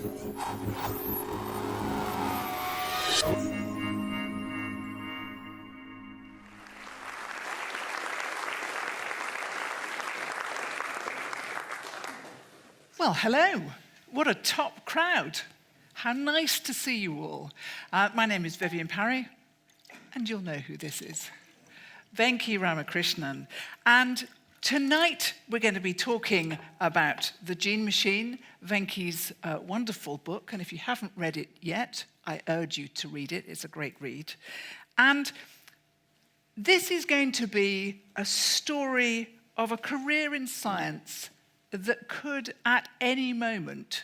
Well, hello. What a top crowd. How nice to see you all. My name is Vivianne Parry, and you'll know who this is. Venki Ramakrishnan. And tonight we're going to be talking about The Gene Machine, Venki's wonderful book. And if you haven't read it yet, I urge you to read it. It's a great read. And this is going to be a story of a career in science that could, at any moment,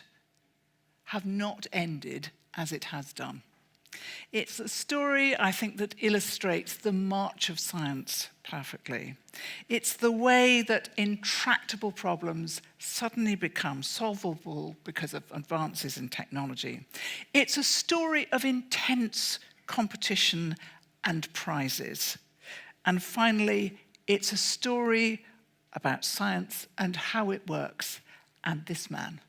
have not ended as it has done. It's a story, I think, that illustrates the march of science perfectly. It's the way that intractable problems suddenly become solvable because of advances in technology. It's a story of intense competition and prizes. And finally, it's a story about science and how it works, and this man,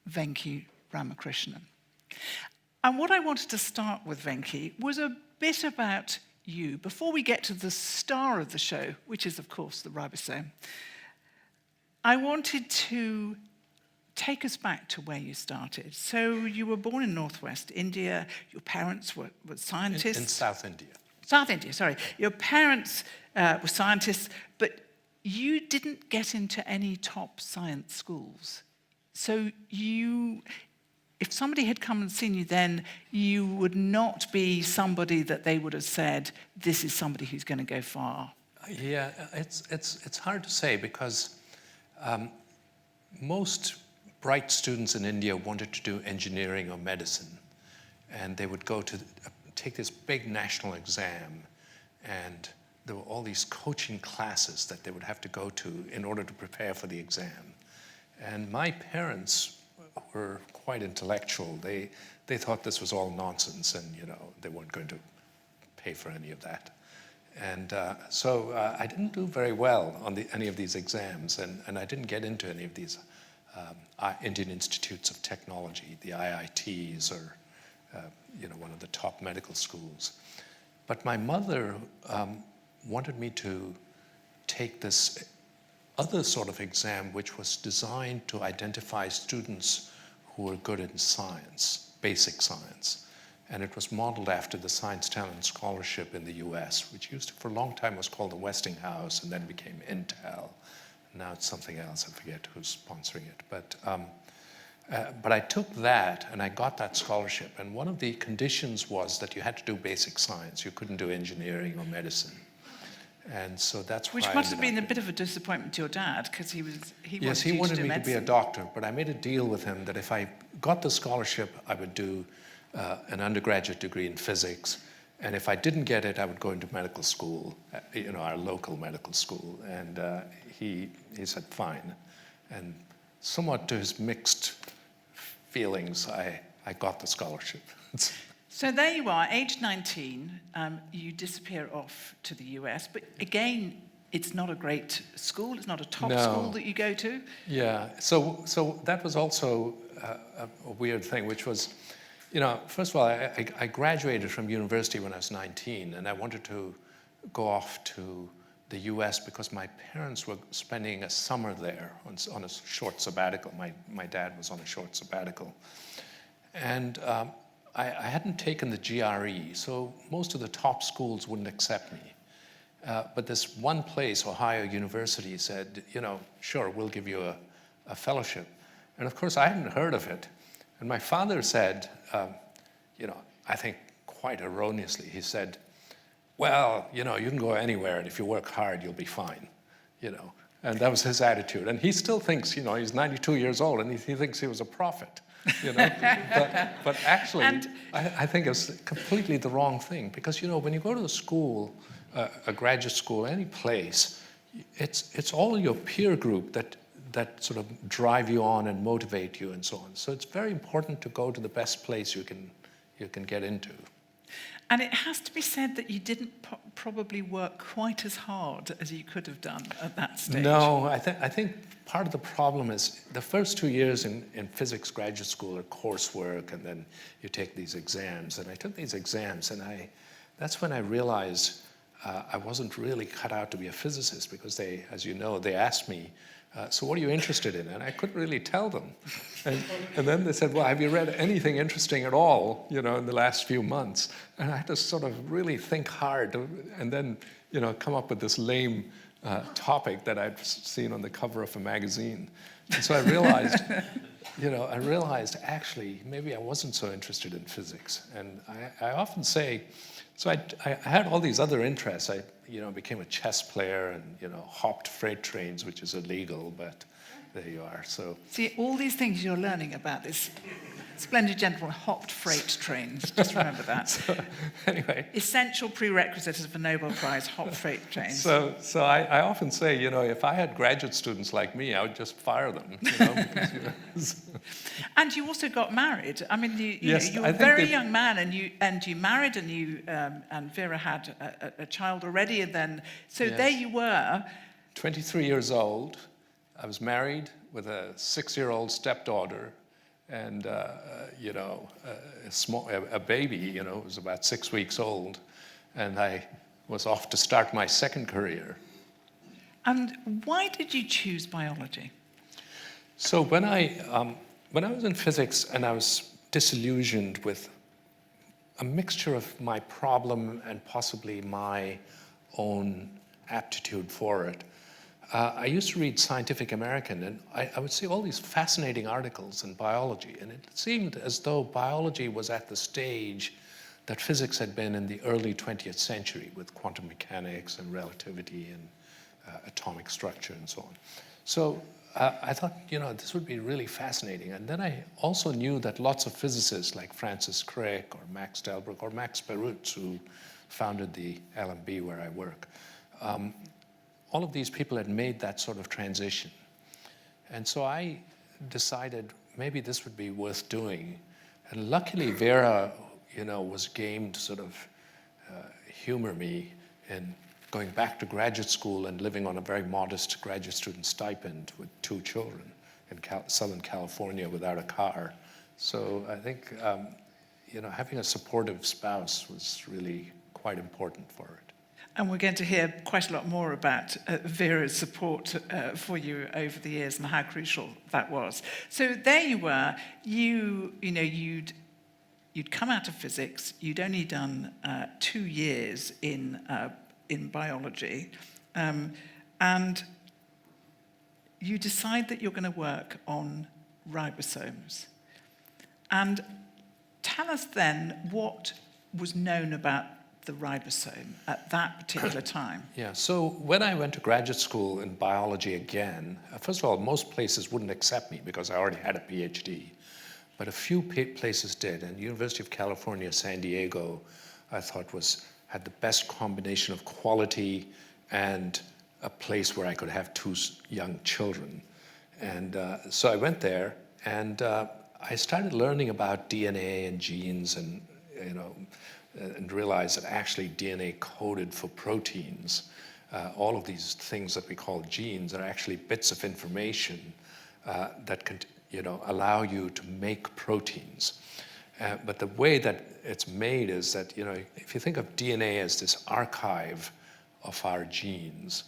Venki Ramakrishnan. And what I wanted to start with, Venki, was a bit about you. Before we get to the star of the show, which is, of course, the ribosome, I wanted to take us back to where you started. So you were born in northwest India. Your parents were scientists. In South India. South India, sorry. Your parents were scientists, but you didn't get into any top science schools. So if somebody had come and seen you then, you would not be somebody that they would have said, this is somebody who's going to go far. Yeah, it's hard to say because most bright students in India wanted to do engineering or medicine. And they would go to take this big national exam, and there were all these coaching classes that they would have to go to in order to prepare for the exam. And my parents were quite intellectual. They thought this was all nonsense, and they weren't going to pay for any of that. And so I didn't do very well on any of these exams, and I didn't get into any of these Indian Institutes of Technology, the IITs, or one of the top medical schools. But my mother wanted me to take this other sort of exam, which was designed to identify students who were good in science, basic science. And it was modeled after the Science Talent Scholarship in the US, which for a long time was called the Westinghouse and then became Intel. Now it's something else, I forget who's sponsoring it. But I took that and I got that scholarship. And one of the conditions was that you had to do basic science. You couldn't do engineering or medicine. And so that's which must have been a bit of a disappointment to your dad, because he wanted me to be a doctor, but I made a deal with him that if I got the scholarship, I would do an undergraduate degree in physics, and if I didn't get it, I would go into medical school, our local medical school. And he said fine, and somewhat to his mixed feelings, I got the scholarship. So there you are, age 19, you disappear off to the US, but again, it's not a great school, it's not a top school that you go to. Yeah, so that was also a weird thing, which was, first of all, I graduated from university when I was 19, and I wanted to go off to the US because my parents were spending a summer there on a short sabbatical. My dad was on a short sabbatical. And I hadn't taken the GRE, so most of the top schools wouldn't accept me. But this one place, Ohio University, said, sure, we'll give you a fellowship. And of course, I hadn't heard of it. And my father said, I think quite erroneously, he said, well, you can go anywhere, and if you work hard, you'll be fine, And that was his attitude. And he still thinks, he's 92 years old, and he thinks he was a prophet. But actually, I think it's completely the wrong thing, because when you go to a school, a graduate school, any place, it's all your peer group that sort of drive you on and motivate you and so on. So it's very important to go to the best place you can get into. And it has to be said that you didn't probably work quite as hard as you could have done at that stage. No, I think part of the problem is the first 2 years in physics graduate school are coursework, and then you take these exams. And I took these exams, and that's when I realized I wasn't really cut out to be a physicist, because they, as you know, they asked me, so what are you interested in? And I couldn't really tell them. And then they said, well, have you read anything interesting at all, in the last few months? And I had to sort of really think hard and then, come up with this lame topic that I'd seen on the cover of a magazine. And so I realized, actually, maybe I wasn't so interested in physics. And I often say, so I had all these other interests. I became a chess player and, hopped freight trains, which is illegal, but there you are. So see, all these things you're learning about this splendid gentleman hopped freight trains. Just remember that. So, anyway. Essential prerequisites of a Nobel Prize, hopped freight trains. So I often say, if I had graduate students like me, I would just fire them. Because, And you also got married. I mean, you were a very young man, and you married, and Vera had a child already, and then yes. There you were. 23 years old. I was married with a 6-year-old stepdaughter, and a baby. Was about 6 weeks old, and I was off to start my second career. And why did you choose biology? So when I was in physics and I was disillusioned with a mixture of my problem and possibly my own aptitude for it, I used to read Scientific American, and I would see all these fascinating articles in biology, and it seemed as though biology was at the stage that physics had been in the early 20th century with quantum mechanics and relativity and atomic structure and so on. So I thought, this would be really fascinating. And then I also knew that lots of physicists like Francis Crick or Max Delbruck or Max Perutz, who founded the LMB where I work, all of these people had made that sort of transition. And so I decided maybe this would be worth doing. And luckily Vera, was game to sort of humor me in going back to graduate school and living on a very modest graduate student stipend with 2 children in Southern California without a car. So I think, having a supportive spouse was really quite important for it. And we're going to hear quite a lot more about Vera's support for you over the years and how crucial that was. So there you were. You'd come out of physics. You'd only done 2 years in biology, and you decide that you're going to work on ribosomes. And tell us then what was known about the ribosome at that particular time. Yeah, so when I went to graduate school in biology again, first of all, most places wouldn't accept me because I already had a PhD, but a few places did, and University of California, San Diego, I thought had the best combination of quality and a place where I could have 2 young children. And so I went there, and I started learning about DNA and genes, and and realized that actually DNA coded for proteins. All of these things that we call genes are actually bits of information that can, allow you to make proteins. But the way that it's made is that, if you think of DNA as this archive of our genes,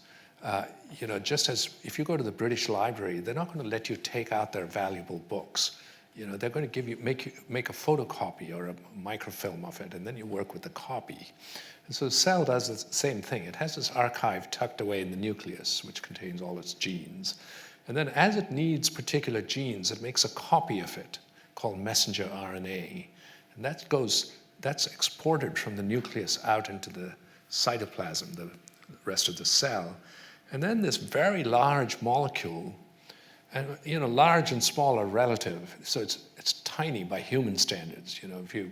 just as if you go to the British Library, they're not going to let you take out their valuable books. They're going to make a photocopy or a microfilm of it, and then you work with the copy. And so the cell does the same thing. It has this archive tucked away in the nucleus, which contains all its genes. And then as it needs particular genes, it makes a copy of it called messenger RNA. And that's exported from the nucleus out into the cytoplasm, the rest of the cell. And then this very large molecule, and large and small are relative, so it's tiny by human standards. If you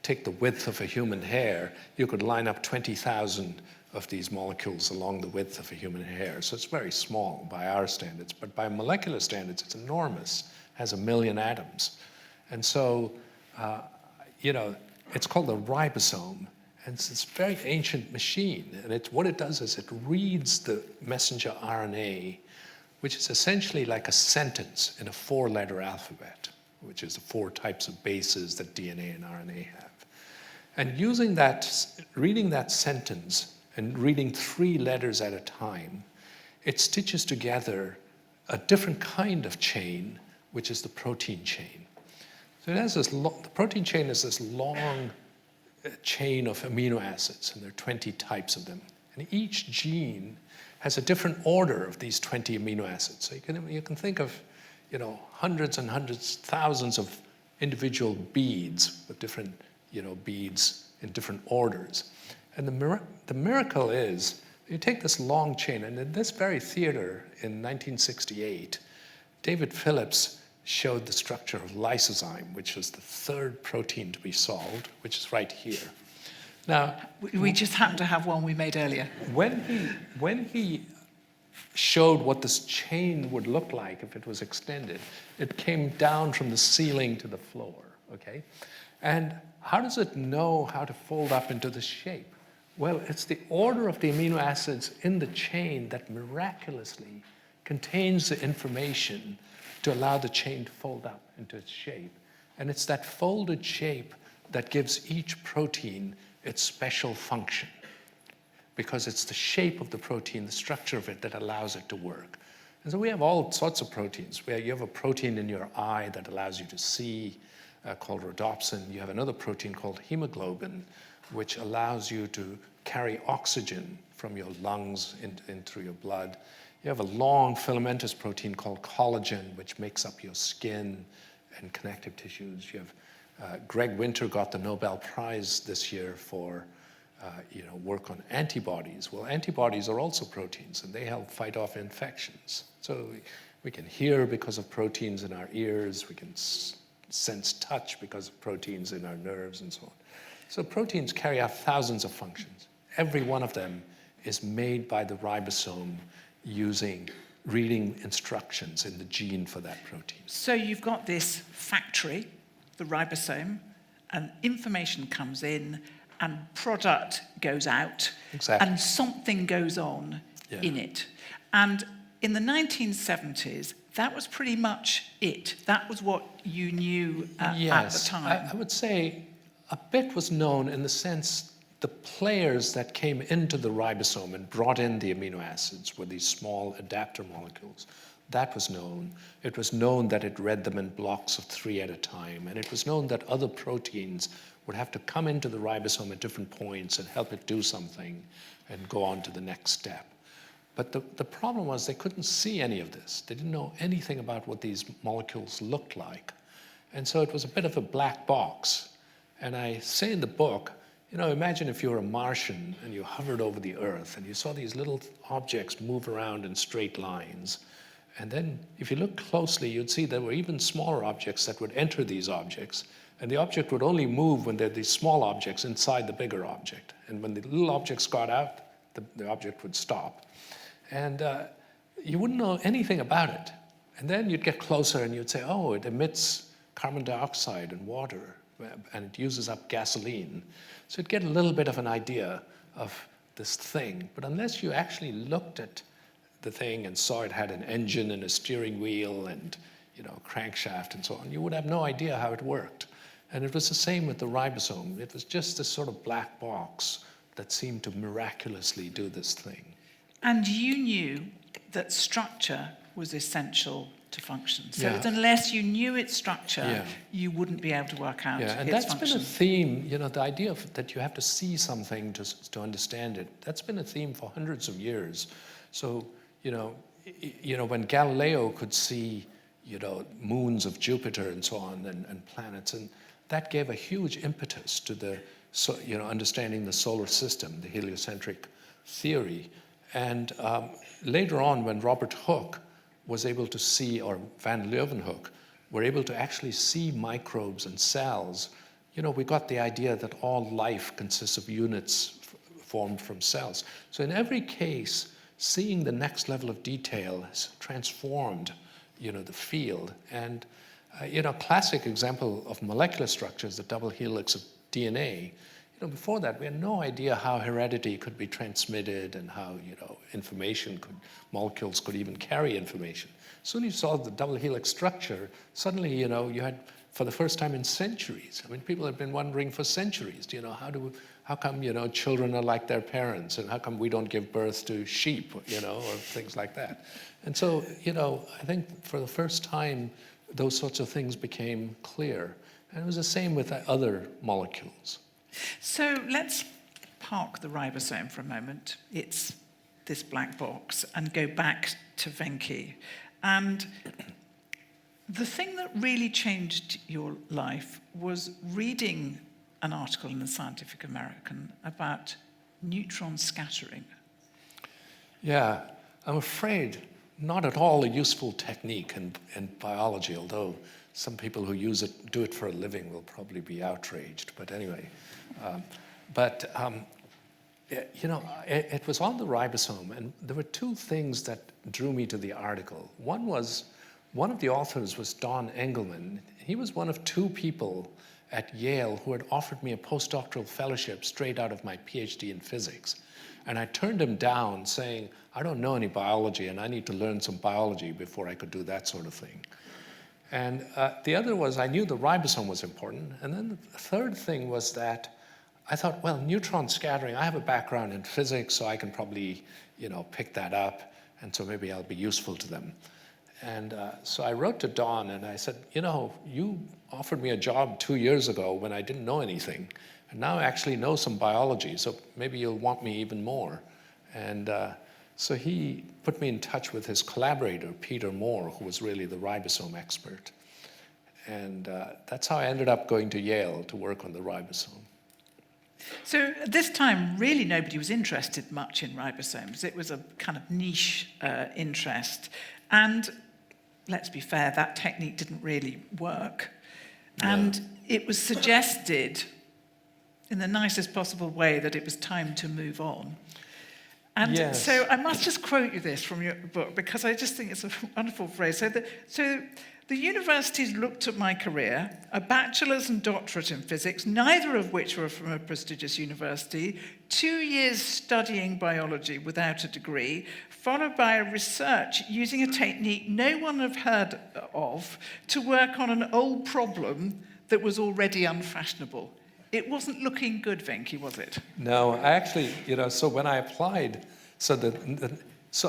take the width of a human hair, you could line up 20,000 of these molecules along the width of a human hair. So it's very small by our standards, but by molecular standards, it's enormous. It has 1 million atoms. And so, it's called the ribosome. And it's this very ancient machine. And what it does is it reads the messenger RNA, which is essentially like a sentence in a 4-letter alphabet, which is the 4 types of bases that DNA and RNA have. And using that, reading that sentence and reading 3 letters at a time, it stitches together a different kind of chain, which is the protein chain. So it has this the protein chain is this long chain of amino acids, and there are 20 types of them. And each gene has a different order of these 20 amino acids. So you can think of, hundreds and hundreds, thousands of individual beads with different, beads in different orders. And the miracle is, you take this long chain, and in this very theater in 1968, David Phillips showed the structure of lysozyme, which was the 3rd protein to be solved, which is right here. Now, we just happened to have one we made earlier. When he showed what this chain would look like if it was extended, it came down from the ceiling to the floor, okay? And how does it know how to fold up into this shape? Well, it's the order of the amino acids in the chain that miraculously contains the information to allow the chain to fold up into its shape. And it's that folded shape that gives each protein its special function, because it's the shape of the protein, the structure of it, that allows it to work. And so we have all sorts of proteins. You have a protein in your eye that allows you to see, called rhodopsin. You have another protein called hemoglobin, which allows you to carry oxygen from your lungs in through your blood. You have a long filamentous protein called collagen, which makes up your skin and connective tissues. You have Greg Winter got the Nobel Prize this year for work on antibodies. Well, antibodies are also proteins, and they help fight off infections. So we can hear because of proteins in our ears. We can sense touch because of proteins in our nerves and so on. So proteins carry out thousands of functions. Every one of them is made by the ribosome using reading instructions in the gene for that protein. So you've got this factory, the ribosome, and information comes in, and product goes out, Exactly. and something goes on in it. And in the 1970s, that was pretty much it. That was what you knew at the time. I would say a bit was known in the sense the players that came into the ribosome and brought in the amino acids were these small adapter molecules. That was known. It was known that it read them in blocks of 3 at a time. And it was known that other proteins would have to come into the ribosome at different points and help it do something and go on to the next step. But the problem was they couldn't see any of this. They didn't know anything about what these molecules looked like. And so it was a bit of a black box. And I say in the book, imagine if you were a Martian and you hovered over the Earth and you saw these little objects move around in straight lines. And then if you look closely, you'd see there were even smaller objects that would enter these objects. And the object would only move when there are these small objects inside the bigger object. And when the little objects got out, the object would stop. And you wouldn't know anything about it. And then you'd get closer and you'd say, oh, it emits carbon dioxide and water, and it uses up gasoline. So you'd get a little bit of an idea of this thing. But unless you actually looked at the thing and saw it had an engine and a steering wheel and crankshaft and so on, you would have no idea how it worked. And it was the same with the ribosome. It was just this sort of black box that seemed to miraculously do this thing. And you knew that structure was essential to function. So unless you knew its structure, you wouldn't be able to work out its function. And that's been a theme, the idea that you have to see something to understand it. That's been a theme for hundreds of years. So, when Galileo could see, moons of Jupiter and so on and planets, and that gave a huge impetus to the, understanding the solar system, the heliocentric theory. And later on, when Robert Hooke was able to see, or van Leeuwenhoek, were able to actually see microbes and cells, we got the idea that all life consists of units formed from cells. So in every case, seeing the next level of detail has transformed, the field. And, classic example of molecular structure is the double helix of DNA. before that, we had no idea how heredity could be transmitted and how, molecules could even carry information. As soon as you saw the double helix structure, suddenly, you had, for the first time in centuries, people have been wondering for centuries, how come, children are like their parents, and how come we don't give birth to sheep, or things like that. And so, I think for the first time, those sorts of things became clear. And it was the same with other molecules. So let's park the ribosome for a moment. It's this black box, and go back to Venki. And the thing that really changed your life was reading an article in the Scientific American about neutron scattering. Yeah, I'm afraid not at all a useful technique in biology, although some people who do it for a living will probably be outraged. But anyway, it was on the ribosome, and there were two things that drew me to the article. One of the authors was Don Engelman. He was one of two people at Yale who had offered me a postdoctoral fellowship straight out of my PhD in physics. And I turned him down, saying, I don't know any biology, and I need to learn some biology before I could do that sort of thing. And the other was, I knew the ribosome was important. And then the third thing was that I thought, well, neutron scattering, I have a background in physics, so I can probably, pick that up, and so maybe I'll be useful to them. And so I wrote to Don, and I said, you offered me a job 2 years ago when I didn't know anything, and now I actually know some biology, so maybe you'll want me even more. And so he put me in touch with his collaborator, Peter Moore, who was really the ribosome expert. And that's how I ended up going to Yale to work on the ribosome. So at this time, really nobody was interested much in ribosomes. It was a kind of niche interest. And let's be fair, that technique didn't really work. And it was suggested in the nicest possible way that it was time to move on. And yes. So I must just quote you this from your book, because I just think it's a wonderful phrase. So the universities looked at my career, a bachelor's and doctorate in physics, neither of which were from a prestigious university, 2 years studying biology without a degree, followed by a research using a technique no one had heard of to work on an old problem that was already unfashionable. It wasn't looking good, Venki, was it? No, I actually, so when I applied, so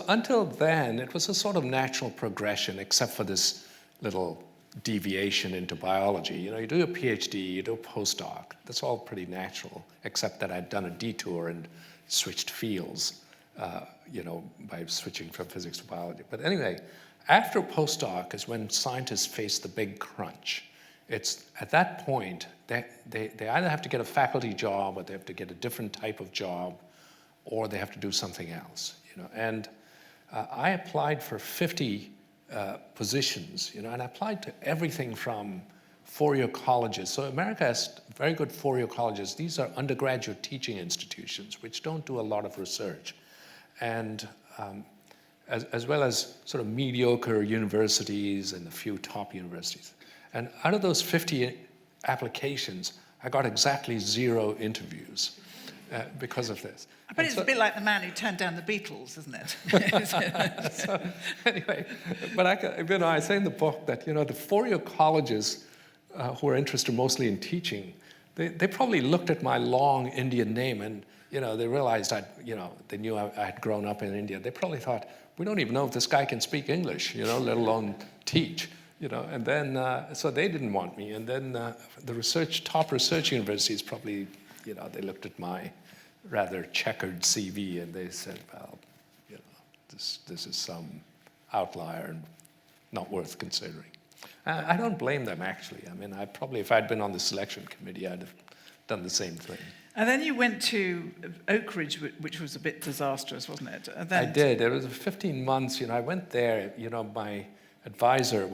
until then, it was a sort of natural progression, except for this little deviation into biology. You do a PhD, you do a postdoc. That's all pretty natural, except that I'd done a detour and switched fields, by switching from physics to biology. But anyway, after postdoc is when scientists face the big crunch. It's at that point, they either have to get a faculty job, or they have to get a different type of job, or they have to do something else. And I applied for 50 positions, and I applied to everything from four-year colleges. So America has very good four-year colleges. These are undergraduate teaching institutions, which don't do a lot of research. And as well as sort of mediocre universities and a few top universities. And out of those 50 applications, I got exactly 0 interviews because of this. But it's a bit like the man who turned down the Beatles, isn't it? So anyway, but I say in the book that the four-year colleges who are interested mostly in teaching, they probably looked at my long Indian name and they realized they knew I had grown up in India. They probably thought, we don't even know if this guy can speak English, let alone teach. And then, so they didn't want me. And then the top research universities probably, they looked at my rather checkered CV and they said, well, this is some outlier and not worth considering. I don't blame them, actually. I probably, if I'd been on the selection committee, I'd have done the same thing. And then you went to Oak Ridge, which was a bit disastrous, wasn't it? I did. It was 15 months. I went there. My advisor,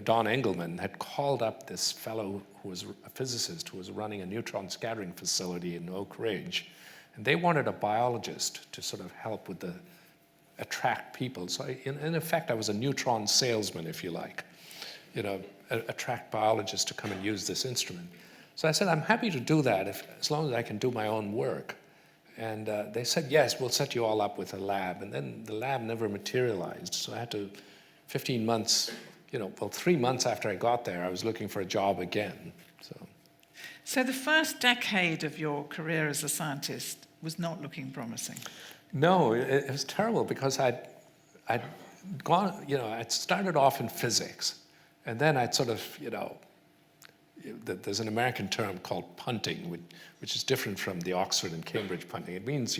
Don Engelman, had called up this fellow who was a physicist who was running a neutron scattering facility in Oak Ridge. And they wanted a biologist to sort of help with attract people. So in effect, I was a neutron salesman, if you like. Attract biologists to come and use this instrument. So I said, I'm happy to do that as long as I can do my own work. And they said, yes, we'll set you all up with a lab. And then the lab never materialized. So I had to, 15 months, 3 months after I got there, I was looking for a job again. So the first decade of your career as a scientist was not looking promising. No, it was terrible because I'd gone, I'd started off in physics. And then I'd sort of, there's an American term called punting, which is different from the Oxford and Cambridge punting. It means,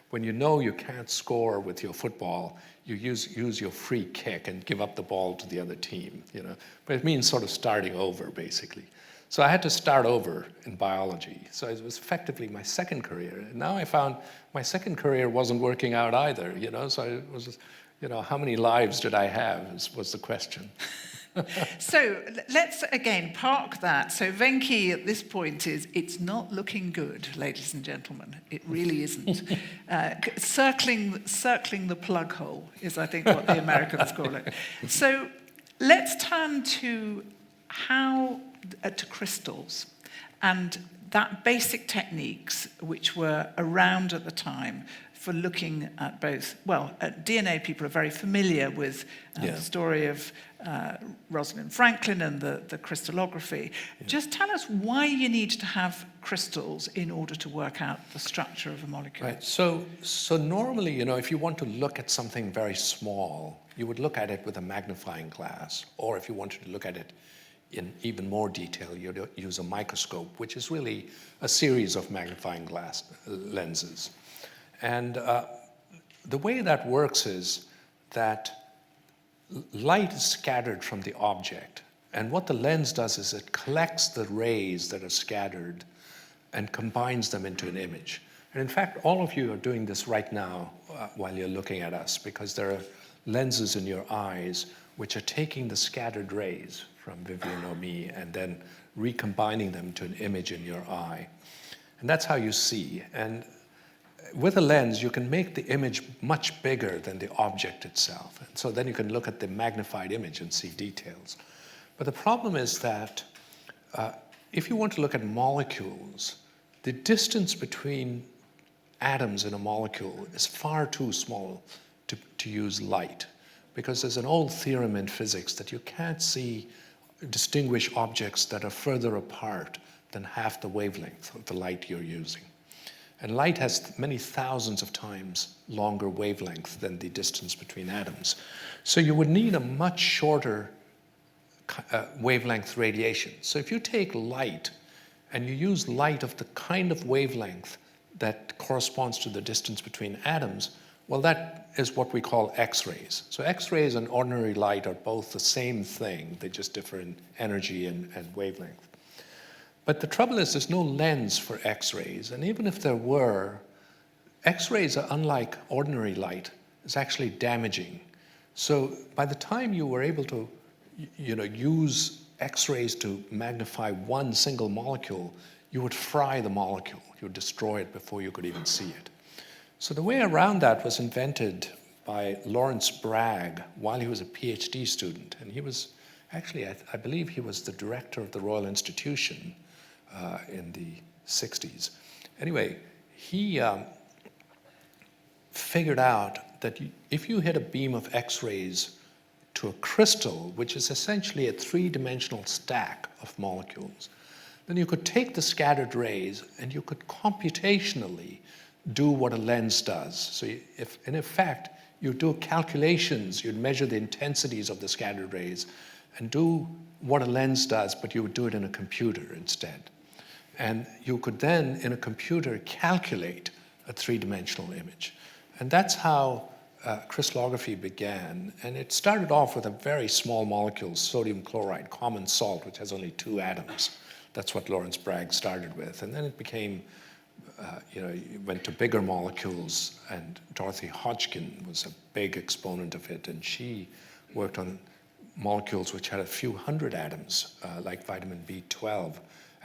when you can't score with your football, you use your free kick and give up the ball to the other team, But it means sort of starting over, basically. So I had to start over in biology. So it was effectively my second career. And now I found my second career wasn't working out either, So it was, how many lives did I have was the question. So let's again park that. So Venki at this point it's not looking good, ladies and gentlemen. It really isn't. Circling the plug hole is, I think, what the Americans call it. So let's turn to to crystals and that basic techniques which were around at the time for looking at both, DNA people are very familiar with the story of Rosalind Franklin and the crystallography. Yeah. Just tell us why you need to have crystals in order to work out the structure of a molecule. Right. So normally, if you want to look at something very small, you would look at it with a magnifying glass, or if you wanted to look at it in even more detail, you'd use a microscope, which is really a series of magnifying glass lenses. And the way that works is that light is scattered from the object. And what the lens does is it collects the rays that are scattered and combines them into an image. And in fact, all of you are doing this right now while you're looking at us, because there are lenses in your eyes which are taking the scattered rays from Vivianne or me and then recombining them to an image in your eye. And that's how you see. And with a lens, you can make the image much bigger than the object itself. And so then you can look at the magnified image and see details. But the problem is that if you want to look at molecules, the distance between atoms in a molecule is far too small to use light. Because there's an old theorem in physics that you can't distinguish objects that are further apart than half the wavelength of the light you're using. And light has many thousands of times longer wavelength than the distance between atoms. So you would need a much shorter wavelength radiation. So if you take light and you use light of the kind of wavelength that corresponds to the distance between atoms, well, that is what we call X-rays. So X-rays and ordinary light are both the same thing. They just differ in energy and wavelength. But the trouble is there's no lens for X-rays. And even if there were, X-rays are unlike ordinary light. It's actually damaging. So by the time you were able to use X-rays to magnify one single molecule, you would fry the molecule. You would destroy it before you could even see it. So the way around that was invented by Lawrence Bragg while he was a PhD student. And he was actually, I believe he was the director of the Royal Institution in the 60s. Anyway, he figured out that if you hit a beam of X-rays to a crystal, which is essentially a three-dimensional stack of molecules, then you could take the scattered rays and you could computationally do what a lens does. So if, in effect, you do calculations, you'd measure the intensities of the scattered rays and do what a lens does, but you would do it in a computer instead. And you could then, in a computer, calculate a three-dimensional image. And that's how crystallography began. And it started off with a very small molecule, sodium chloride, common salt, which has only 2 atoms. That's what Lawrence Bragg started with. And then it became, it went to bigger molecules, and Dorothy Hodgkin was a big exponent of it. And she worked on molecules which had a few hundred atoms, like vitamin B12.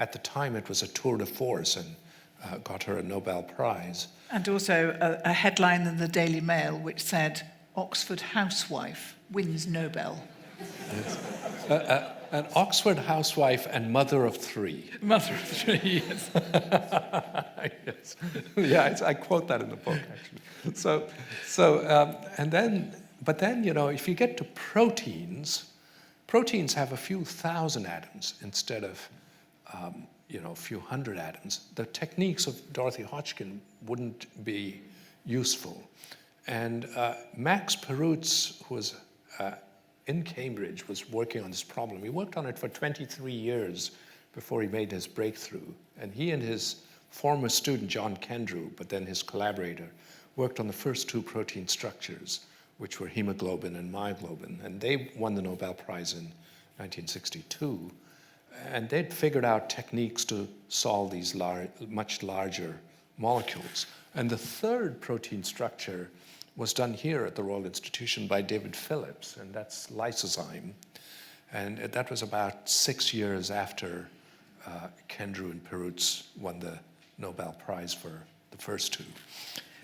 At the time, it was a tour de force and got her a Nobel Prize. And also a headline in the Daily Mail which said, "Oxford housewife wins Nobel." Yes. An Oxford housewife and mother of three. Mother of three, yes. Yes. Yeah, I quote that in the book, actually. But then, if you get to proteins have a few thousand atoms instead of, a few hundred atoms. The techniques of Dorothy Hodgkin wouldn't be useful. And Max Perutz, who was in Cambridge, was working on this problem. He worked on it for 23 years before he made his breakthrough. And he and his former student, John Kendrew, but then his collaborator, worked on the first two protein structures, which were hemoglobin and myoglobin. And they won the Nobel Prize in 1962. And they'd figured out techniques to solve these much larger molecules. And the third protein structure was done here at the Royal Institution by David Phillips, and that's lysozyme. And that was about 6 years after Kendrew and Perutz won the Nobel Prize for the first two.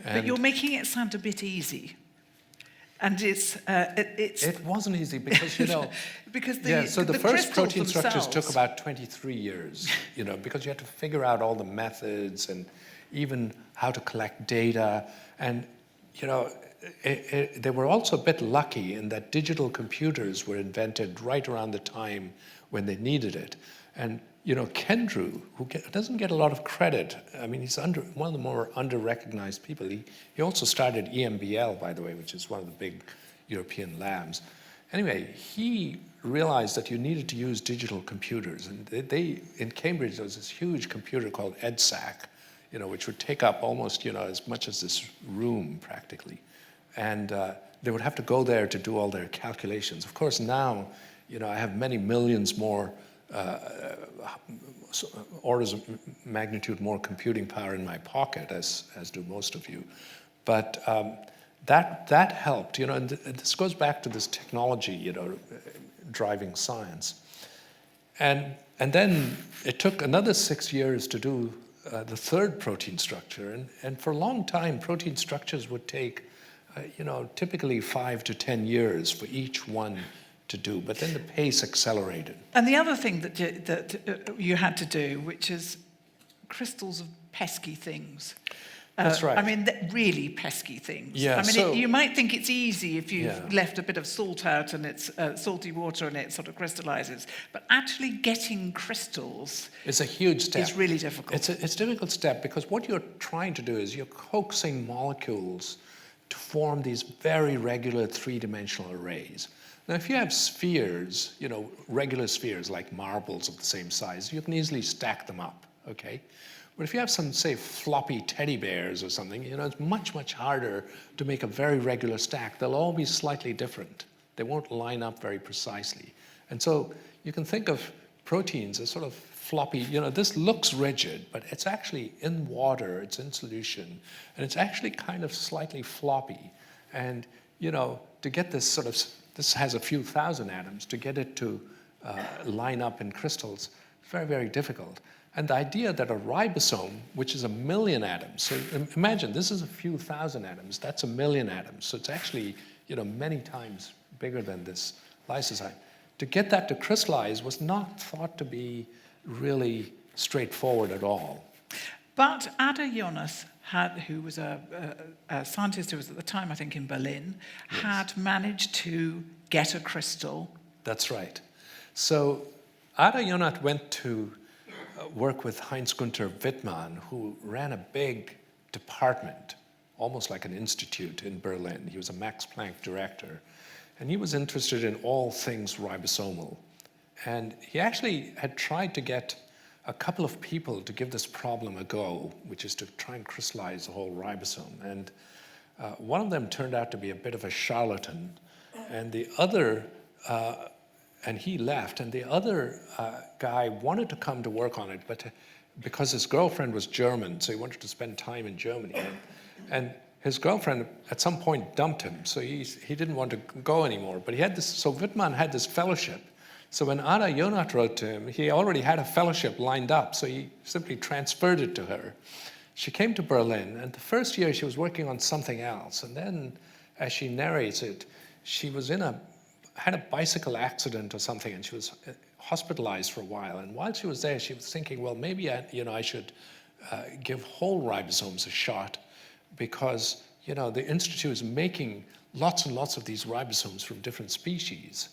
But you're making it sound a bit easy. And it wasn't easy because, because so the first protein structures themselves took about 23 years, because you had to figure out all the methods and even how to collect data. And, they were also a bit lucky in that digital computers were invented right around the time when they needed it. And, Kendrew, who doesn't get a lot of credit, I mean, he's one of the more under-recognized people. He also started EMBL, by the way, which is one of the big European labs. Anyway, he realized that you needed to use digital computers. And they in Cambridge, there was this huge computer called EDSAC, which would take up almost, as much as this room practically. And they would have to go there to do all their calculations. Of course, now, I have many millions more orders of magnitude more computing power in my pocket, as do most of you. But that helped, and this goes back to this technology, driving science. And then it took another 6 years to do the third protein structure. And for a long time, protein structures would take, typically 5 to 10 years for each one to do. But then the pace accelerated. And the other thing that you had to do, which is crystals of pesky things. That's right. I mean, really pesky things. Yeah, I mean, you might think it's easy if you've left a bit of salt out and it's salty water and it sort of crystallizes. But actually getting crystals is a huge step. It's really difficult. It's a difficult step because what you're trying to do is you're coaxing molecules to form these very regular three-dimensional arrays. Now, if you have spheres, regular spheres like marbles of the same size, you can easily stack them up, okay? But if you have some, say, floppy teddy bears or something, it's much, much harder to make a very regular stack. They'll all be slightly different. They won't line up very precisely. And so you can think of proteins as sort of floppy, this looks rigid, but it's actually in water, it's in solution, and it's actually kind of slightly floppy. And, to get this this has a few thousand atoms, to get it to line up in crystals, very, very difficult. And the idea that a ribosome, which is 1 million atoms, so imagine this is a few thousand atoms, that's 1 million atoms, so it's actually, many times bigger than this lysozyme. To get that to crystallize was not thought to be really straightforward at all. But Ada Jonas who was a scientist who was at the time, I think, in Berlin, had managed to get a crystal. That's right. So Ada Jonas went to work with Heinz Gunther Wittmann, who ran a big department, almost like an institute in Berlin. He was a Max Planck director. And he was interested in all things ribosomal. And he actually had tried to get a couple of people to give this problem a go, which is to try and crystallize the whole ribosome. And one of them turned out to be a bit of a charlatan. And the other, and he left, and the other guy wanted to come to work on it, but because his girlfriend was German, so he wanted to spend time in Germany. And his girlfriend at some point dumped him, so he didn't want to go anymore. But he had this, so Wittmann had this fellowship. So when Ada Jonas wrote to him, he already had a fellowship lined up, so he simply transferred it to her. She came to Berlin, and the first year she was working on something else. And then, as she narrates it, she was had a bicycle accident or something, and she was hospitalized for a while. And while she was there, she was thinking, well, maybe I should give whole ribosomes a shot, because the institute is making lots and lots of these ribosomes from different species.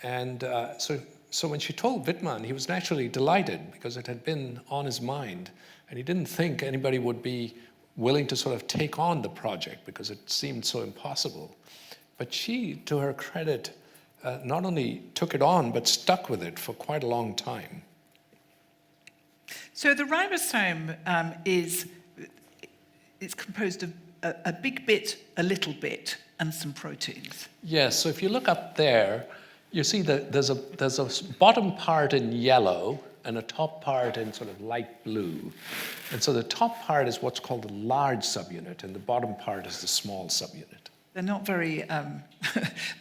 And so when she told Wittmann, he was naturally delighted, because it had been on his mind, and he didn't think anybody would be willing to sort of take on the project, because it seemed so impossible. But she, to her credit, not only took it on, but stuck with it for quite a long time. So the ribosome it's composed of a big bit, a little bit, and some proteins. Yes, so if you look up there, you see that there's a bottom part in yellow and a top part in sort of light blue. And so the top part is what's called the large subunit, and the bottom part is the small subunit. They're not very,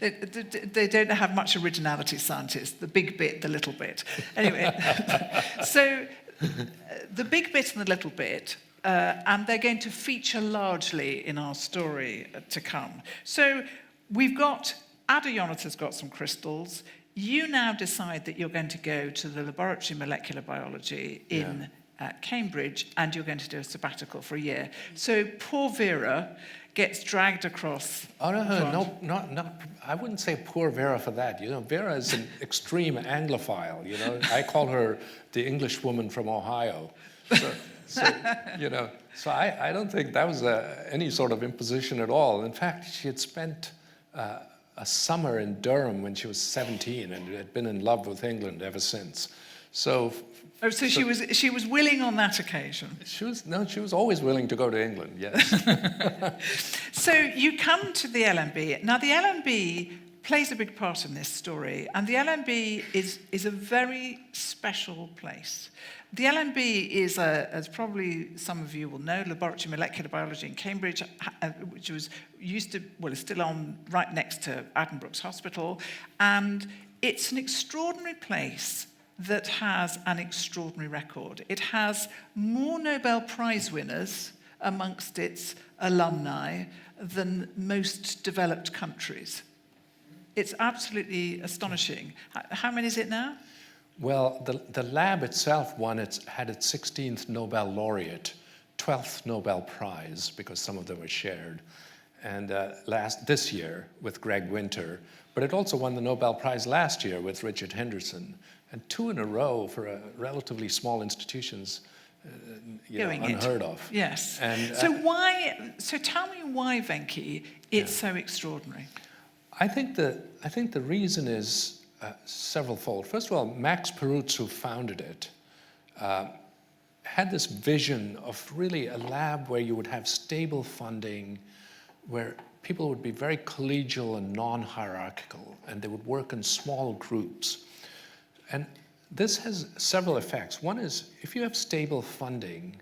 they don't have much originality, scientists, the big bit, the little bit. Anyway, so the big bit and the little bit, and they're going to feature largely in our story to come. So Ada Jonathan's got some crystals. You now decide that you're going to go to the Laboratory of Molecular Biology in Cambridge, and you're going to do a sabbatical for a year. So poor Vera gets dragged across. Oh, no, I wouldn't say poor Vera for that. Vera is an extreme Anglophile. I call her the English woman from Ohio. So I don't think that was any sort of imposition at all. In fact, she had spent a summer in Durham when she was 17, and had been in love with England ever since. So she was willing on that occasion. She was always willing to go to England, yes. So you come to the LMB. Now the LMB plays a big part in this story, and the LMB is a very special place. The LMB is, as probably some of you will know, Laboratory of Molecular Biology in Cambridge, which is still on right next to Addenbrooke's Hospital, and it's an extraordinary place that has an extraordinary record. It has more Nobel Prize winners amongst its alumni than most developed countries. It's absolutely astonishing. How many is it now? Well, the lab itself had its 16th Nobel Laureate, 12th Nobel Prize, because some of them were shared, and this year with Greg Winter. But it also won the Nobel Prize last year with Richard Henderson, and 2 in a row for a relatively small institutions, unheard of. Yes. And, So tell me why, Venki, it's so extraordinary. I think the reason is severalfold. First of all, Max Perutz, who founded it, had this vision of really a lab where you would have stable funding, where people would be very collegial and non-hierarchical, and they would work in small groups. And this has several effects. One is, if you have stable funding,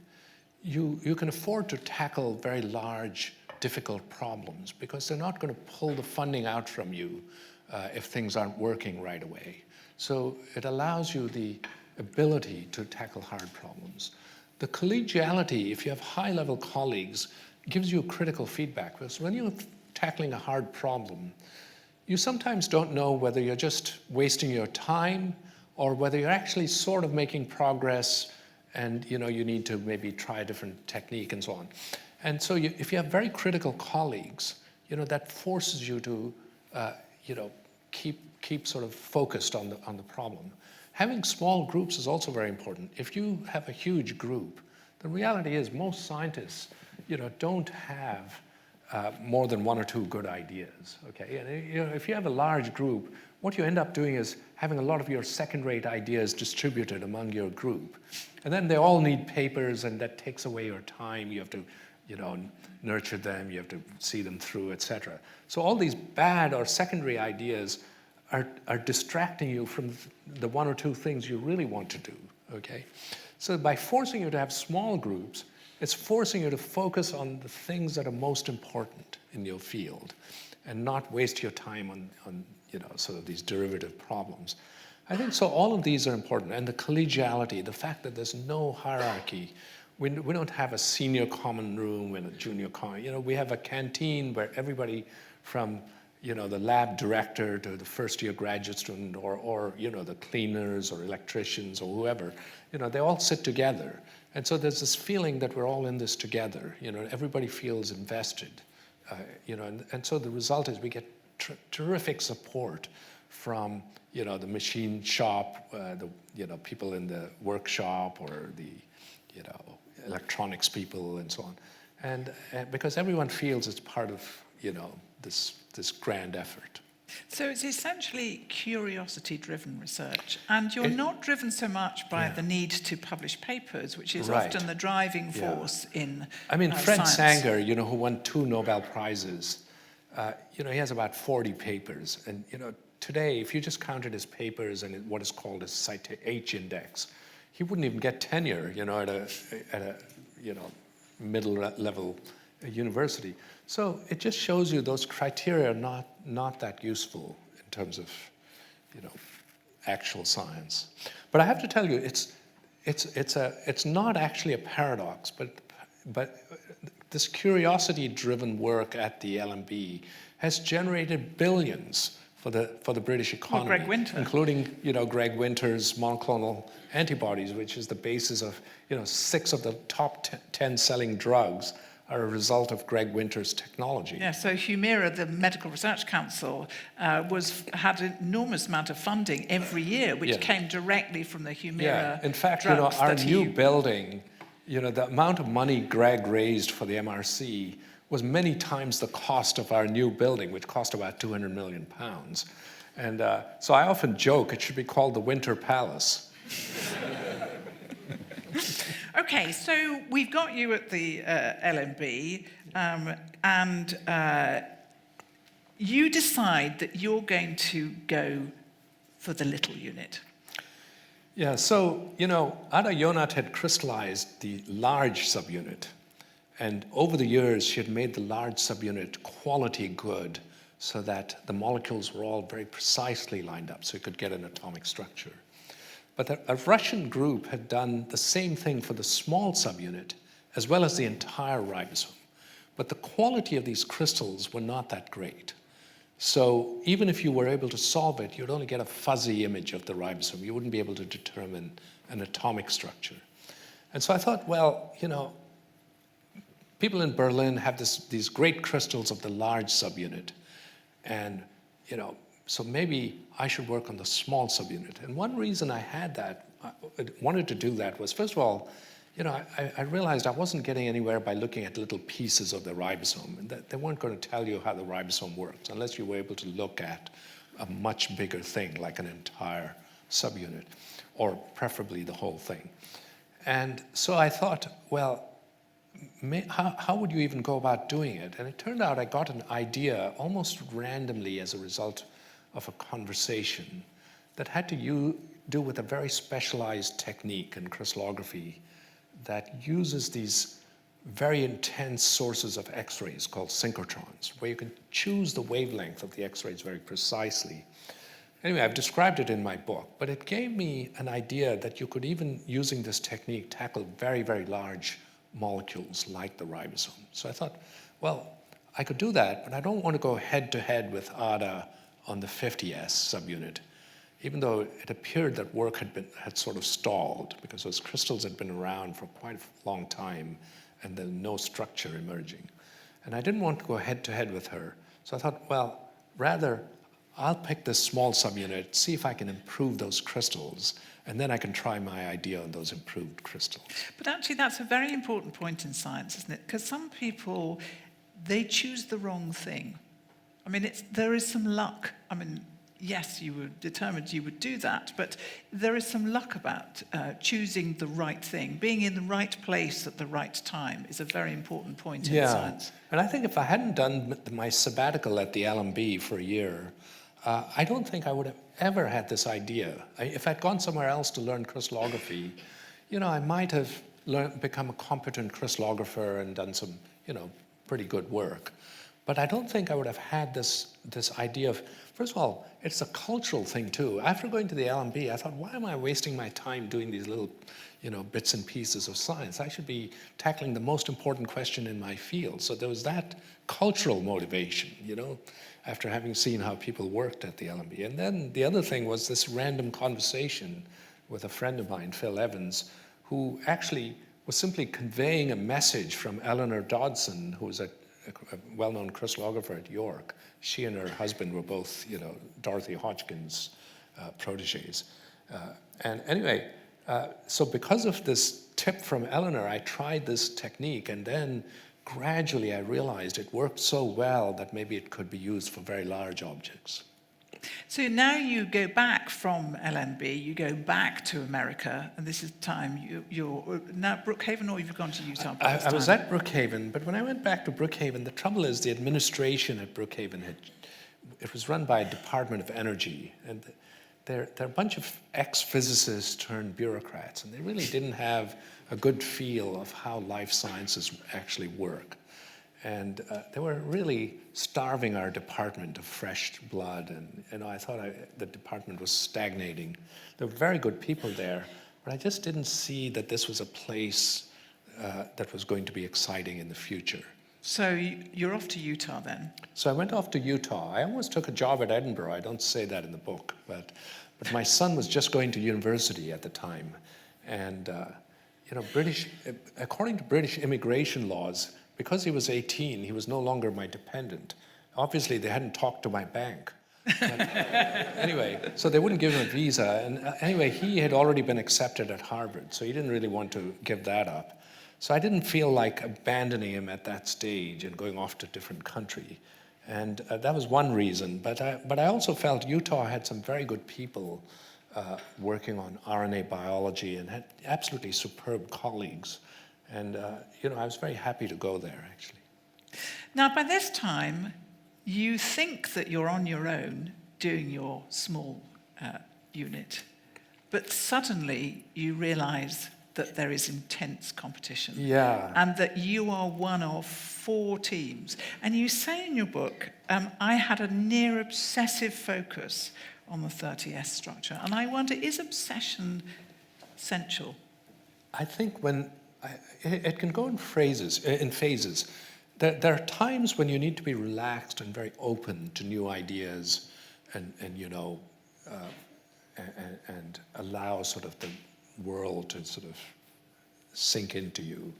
you can afford to tackle very large, difficult problems, because they're not going to pull the funding out from you if things aren't working right away. So it allows you the ability to tackle hard problems. The collegiality, if you have high-level colleagues, gives you critical feedback. Because when you're tackling a hard problem, you sometimes don't know whether you're just wasting your time or whether you're actually sort of making progress, and you need to maybe try a different technique and so on. And so if you have very critical colleagues, that forces you to keep sort of focused on the problem. Having small groups is also very important. If you have a huge group, the reality is most scientists don't have more than 1 or 2 good ideas. Okay, and if you have a large group, what you end up doing is having a lot of your second-rate ideas distributed among your group, and then they all need papers, and that takes away your time. You have to, nurture them. You have to see them through, etc. So all these bad or secondary ideas are distracting you from the 1 or 2 things you really want to do. Okay, so by forcing you to have small groups, it's forcing you to focus on the things that are most important in your field, and not waste your time on sort of these derivative problems. I think so. All of these are important, and the collegiality, the fact that there's no hierarchy. We don't have a senior common room and a junior common. We have a canteen where everybody from the lab director to the first-year graduate student, or the cleaners or electricians or whoever, they all sit together. And so there's this feeling that we're all in this together. Everybody feels invested. And so the result is we get terrific support from the machine shop, the people in the workshop, or the electronics people, and so on. And because everyone feels it's part of this grand effort. So it's essentially curiosity-driven research, and you're not driven so much by the need to publish papers, which is often the driving force in Fred science. Sanger, who won 2 Nobel Prizes, he has about 40 papers, and today, if you just counted his papers and what is called his H index, he wouldn't even get tenure, at a middle-level university. So it just shows you those criteria are not that useful in terms of, actual science. But I have to tell you, it's not actually a paradox, but this curiosity-driven work at the LMB has generated billions for the British economy, Greg Winter. including Greg Winter's monoclonal antibodies, which is the basis of 6 of the top 10 selling drugs are a result of Greg Winter's technology. Yeah, so Humira, the Medical Research Council, had an enormous amount of funding every year, which came directly from the Humira in fact, drugs our new building, the amount of money Greg raised for the MRC was many times the cost of our new building, which cost about £200 million. And so I often joke it should be called the Winter Palace. Okay, so we've got you at the LMB, and you decide that you're going to go for the little unit. Yeah, so, Ada Yonat had crystallized the large subunit. And over the years, she had made the large subunit quality good so that the molecules were all very precisely lined up so you could get an atomic structure. But a Russian group had done the same thing for the small subunit as well as the entire ribosome. But the quality of these crystals were not that great. So even if you were able to solve it, you'd only get a fuzzy image of the ribosome. You wouldn't be able to determine an atomic structure. And so I thought, well, people in Berlin have these great crystals of the large subunit. And, so maybe I should work on the small subunit. And one reason I wanted to do that was, first of all, I realized I wasn't getting anywhere by looking at little pieces of the ribosome, and that they weren't going to tell you how the ribosome works unless you were able to look at a much bigger thing, like an entire subunit, or preferably the whole thing. And so I thought, well, how would you even go about doing it? And it turned out I got an idea almost randomly as a result of a conversation that had to do with a very specialized technique in crystallography that uses these very intense sources of X-rays called synchrotrons, where you can choose the wavelength of the X-rays very precisely. Anyway, I've described it in my book, but it gave me an idea that you could even, using this technique, tackle very, very large molecules like the ribosome. So I thought, well, I could do that, but I don't want to go head-to-head with Ada on the 50S subunit, even though it appeared that work had sort of stalled because those crystals had been around for quite a long time and there's no structure emerging. And I didn't want to go head-to-head with her. So I thought, well, rather, I'll pick this small subunit, see if I can improve those crystals, and then I can try my idea on those improved crystals. But actually, that's a very important point in science, isn't it? Because some people, they choose the wrong thing. I mean, there is some luck. I mean, yes, you were determined you would do that, but there is some luck about choosing the right thing. Being in the right place at the right time is a very important point in science. And I think if I hadn't done my sabbatical at the LMB for a year, I don't think I would have ever had this idea. If I'd gone somewhere else to learn crystallography, I might have become a competent crystallographer and done some, pretty good work. But I don't think I would have had this idea of, first of all, it's a cultural thing too. After going to the LMB, I thought, why am I wasting my time doing these little, bits and pieces of science? I should be tackling the most important question in my field. So there was that cultural motivation, after having seen how people worked at the LMB. And then the other thing was this random conversation with a friend of mine, Phil Evans, who actually was simply conveying a message from Eleanor Dodson, who was a well-known crystallographer at York. She and her husband were both, Dorothy Hodgkin's proteges. And anyway, so because of this tip from Eleanor, I tried this technique, and then gradually I realized it worked so well that maybe it could be used for very large objects. So now you go back from LNB, you go back to America, and this is time you're now at Brookhaven, or you've gone to Utah? I was at Brookhaven, but when I went back to Brookhaven, the trouble is the administration at Brookhaven it was run by a Department of Energy, and they're a bunch of ex-physicists turned bureaucrats, and they really didn't have a good feel of how life sciences actually work. And they were really starving our department of fresh blood, and I thought the department was stagnating. There were very good people there, but I just didn't see that this was a place that was going to be exciting in the future. So you're off to Utah then? So I went off to Utah. I almost took a job at Edinburgh. I don't say that in the book, but my son was just going to university at the time, and according to British immigration laws, because he was 18, he was no longer my dependent. Obviously, they hadn't talked to my bank. But anyway, so they wouldn't give him a visa. And anyway, he had already been accepted at Harvard, so he didn't really want to give that up. So I didn't feel like abandoning him at that stage and going off to a different country. And that was one reason. But I also felt Utah had some very good people working on RNA biology and had absolutely superb colleagues. And, I was very happy to go there, actually. Now, by this time, you think that you're on your own doing your small unit, but suddenly you realize that there is intense competition. Yeah. And that you are one of 4 teams. And you say in your book, I had a near obsessive focus on the 30S structure. And I wonder, is obsession essential? I think it can go in phases. There are times when you need to be relaxed and very open to new ideas, and allow sort of the world to sort of sink into you.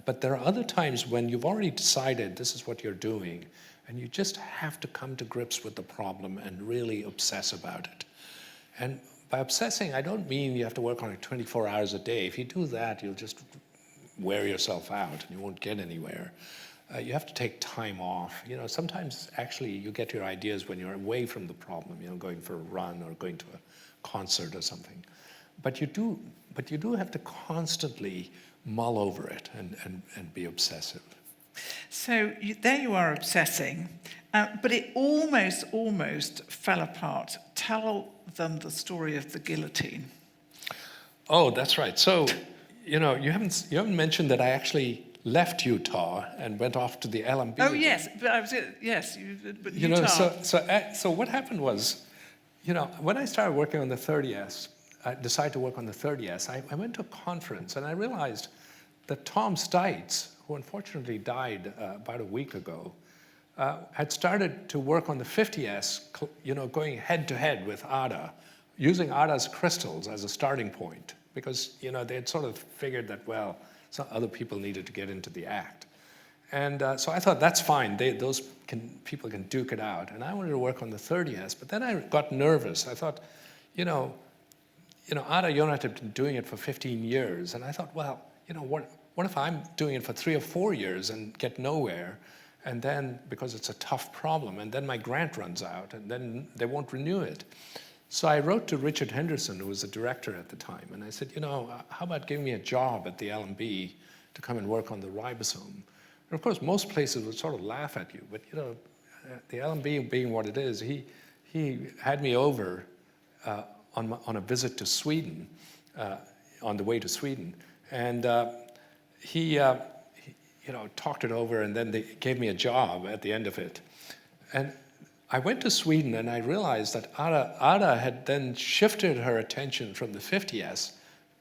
But there are other times when you've already decided this is what you're doing, and you just have to come to grips with the problem and really obsess about it. And by obsessing, I don't mean you have to work on it 24 hours a day. If you do that, you'll just wear yourself out and you won't get anywhere. You have to take time off. Sometimes actually you get your ideas when you're away from the problem, going for a run or going to a concert or something. But you do have to constantly mull over it and be obsessive. So there you are obsessing, but it almost fell apart. Tell them the story of the guillotine. Oh, that's right. So, you haven't mentioned that I actually left Utah and went off to the LMB. Oh, again. Yes, but Utah. So what happened was, when I started working on the 30S, I decided to work on the 30S. I went to a conference and I realized that Tom Stites, who unfortunately died about a week ago, had started to work on the 50S, going head to head with Ada, using Ada's crystals as a starting point, because they had sort of figured that, well, some other people needed to get into the act. And so I thought, that's fine, people can duke it out. And I wanted to work on the 30S, but then I got nervous. I thought, Ada Yonat had been doing it for 15 years, and I thought, well, what if I'm doing it for 3 or 4 years and get nowhere, and then, because it's a tough problem, and then my grant runs out, and then they won't renew it. So I wrote to Richard Henderson, who was the director at the time, and I said, how about giving me a job at the LMB to come and work on the ribosome? And of course, most places would sort of laugh at you, but the LMB being what it is, he had me over on a visit to Sweden, on the way to Sweden, and he talked it over, and then they gave me a job at the end of it. And I went to Sweden, and I realized that Ada had then shifted her attention from the 50S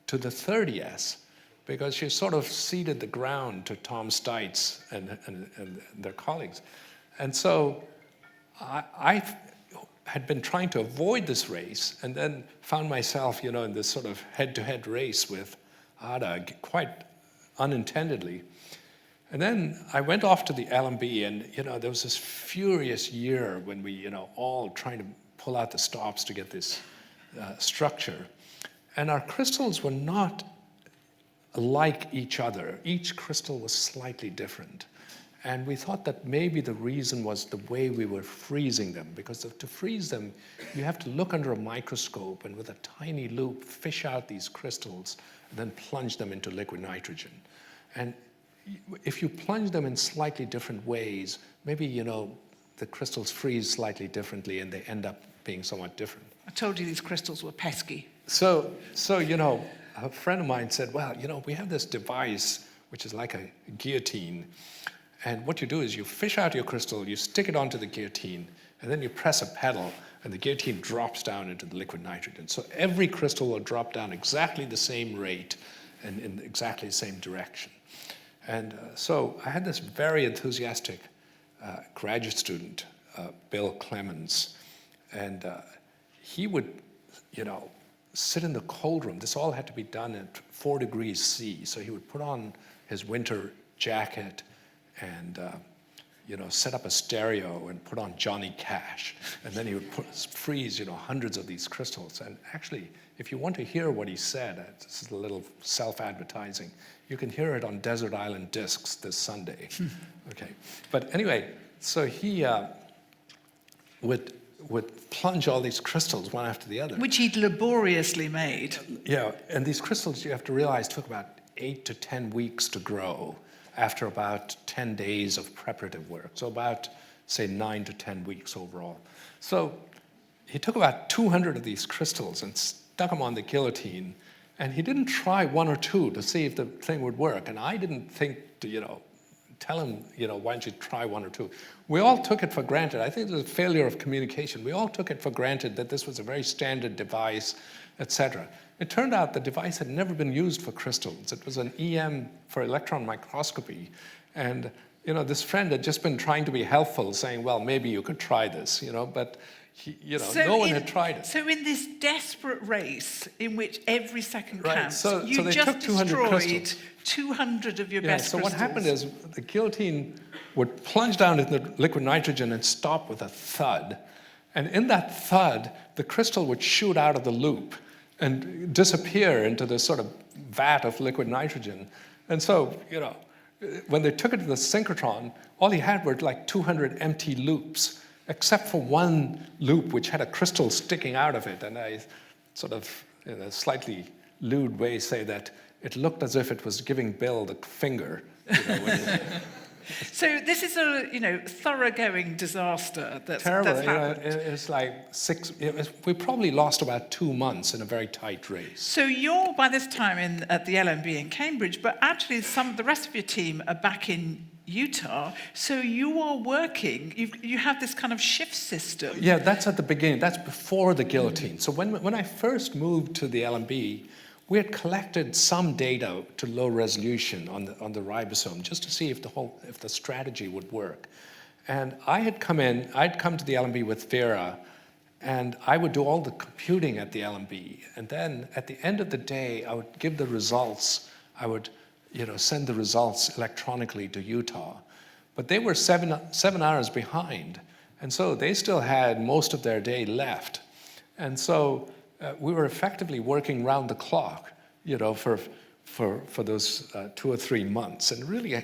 to the 30S, because she sort of ceded the ground to Tom Stites and their colleagues. And so I had been trying to avoid this race, and then found myself, in this sort of head-to-head race with Ada, quite unintendedly. And then I went off to the LMB, and there was this furious year when we, all trying to pull out the stops to get this structure. And our crystals were not like each other. Each crystal was slightly different. And we thought that maybe the reason was the way we were freezing them, because to freeze them, you have to look under a microscope and with a tiny loop fish out these crystals and then plunge them into liquid nitrogen. And if you plunge them in slightly different ways, maybe, the crystals freeze slightly differently and they end up being somewhat different. I told you these crystals were pesky. So a friend of mine said, well, we have this device which is like a guillotine. And what you do is you fish out your crystal, you stick it onto the guillotine, and then you press a pedal, and the guillotine drops down into the liquid nitrogen. So every crystal will drop down exactly the same rate and in exactly the same direction. And so I had this very enthusiastic graduate student, Bill Clemens, and he would, sit in the cold room. This all had to be done at 4 degrees C. So he would put on his winter jacket and set up a stereo and put on Johnny Cash. And then he would freeze, hundreds of these crystals. And actually, if you want to hear what he said, this is a little self-advertising, you can hear it on Desert Island Discs this Sunday. Okay. But anyway, so he would plunge all these crystals one after the other. Which he'd laboriously made. Yeah, and these crystals, you have to realize, took about 8 to 10 weeks to grow after about 10 days of preparative work. So about, say, 9 to 10 weeks overall. So he took about 200 of these crystals and stuck them on the guillotine, and he didn't try 1 or 2 to see if the thing would work. And I didn't think to, tell him, why don't you try 1 or 2. We all took it for granted. I think there's a failure of communication. We all took it for granted that this was a very standard device, etc. It turned out the device had never been used for crystals. It was an EM for electron microscopy. And, this friend had just been trying to be helpful, saying, well, maybe you could try this, but no one had tried it. So in this desperate race in which every second counts, so you they just took 200 destroyed crystals. 200 of your best So crystals. what happened is the guillotine would plunge down into the liquid nitrogen and stop with a thud. And in that thud, the crystal would shoot out of the loop and disappear into this sort of vat of liquid nitrogen. And so, when they took it to the synchrotron, all he had were like 200 empty loops, except for one loop which had a crystal sticking out of it. And I sort of, in a slightly lewd way, say that it looked as if it was giving Bill the finger. So this is a thoroughgoing disaster that's terrible. happened. It's like we probably lost about 2 months in a very tight race. So you're by this time at the LMB in Cambridge, but actually the rest of your team are back in Utah. So you are working. You have this kind of shift system. Yeah, that's at the beginning. That's before the guillotine. So when I first moved to the LMB, we had collected some data to low resolution on the ribosome just to see if the strategy would work. And I'd come to the LMB with Vera, and I would do all the computing at the LMB. And then at the end of the day, I would give the results. I would send the results electronically to Utah. But they were 7 hours behind. And so they still had most of their day left. And so we were effectively working round the clock, for those 2 or 3 months. And really,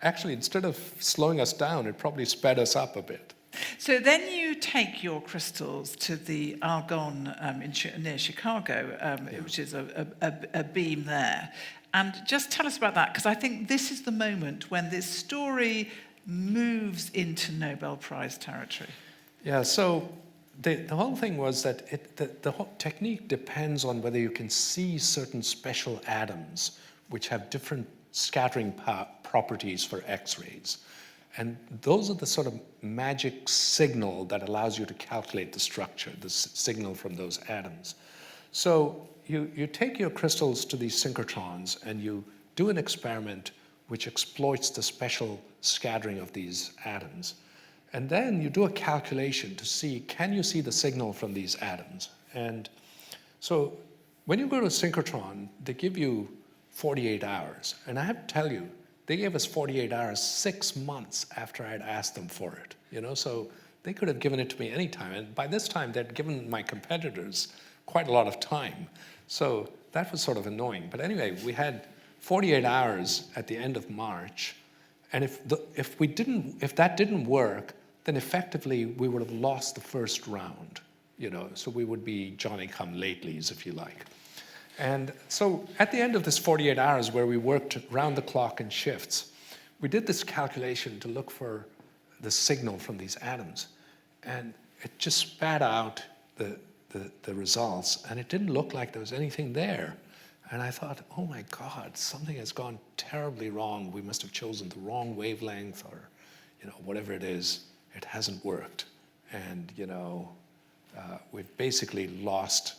actually, instead of slowing us down, it probably sped us up a bit. So then you take your crystals to the Argonne near Chicago, which is a beam there. And just tell us about that, because I think this is the moment when this story moves into Nobel Prize territory. Yeah, so the whole thing was that the whole technique depends on whether you can see certain special atoms which have different scattering properties for X-rays. And those are the sort of magic signal that allows you to calculate the structure, the signal from those atoms. So you take your crystals to these synchrotrons and you do an experiment which exploits the special scattering of these atoms. And then you do a calculation to see, can you see the signal from these atoms? And so when you go to a synchrotron, they give you 48 hours. And I have to tell you, they gave us 48 hours 6 months after I had asked them for it. So they could have given it to me anytime. And by this time, they'd given my competitors quite a lot of time. So that was sort of annoying. But anyway, we had 48 hours at the end of March. And if that didn't work, then effectively we would have lost the first round. So we would be Johnny-come-latelys, if you like. And so at the end of this 48 hours where we worked round the clock in shifts, we did this calculation to look for the signal from these atoms. And it just spat out the results, and it didn't look like there was anything there. And I thought, oh my God, something has gone terribly wrong. We must have chosen the wrong wavelength, or whatever it is. It hasn't worked. And we've basically lost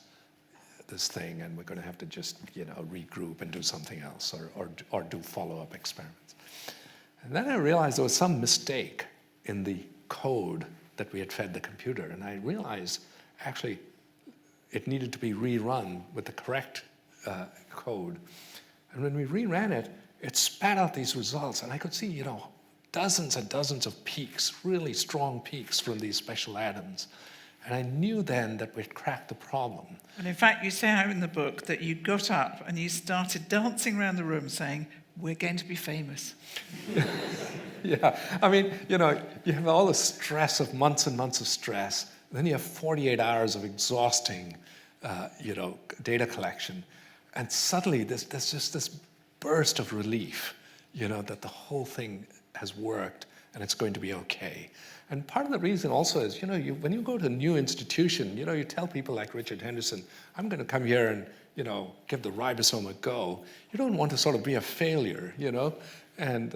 this thing, and we're going to have to just regroup and do something else, or do follow-up experiments. And then I realized there was some mistake in the code that we had fed the computer, and I realized actually it needed to be rerun with the correct code. And when we reran it, it spat out these results, and I could see dozens and dozens of peaks, really strong peaks from these special atoms. And I knew then that we'd cracked the problem. And in fact, you say out in the book that you got up and you started dancing around the room saying, we're going to be famous. Yeah, I mean, you have all the stress of months and months of stress. And then you have 48 hours of exhausting, data collection. And suddenly there's just this burst of relief, that the whole thing has worked and it's going to be okay. And part of the reason also is, when you go to a new institution, you tell people like Richard Henderson, I'm going to come here and, give the ribosome a go. You don't want to sort of be a failure, and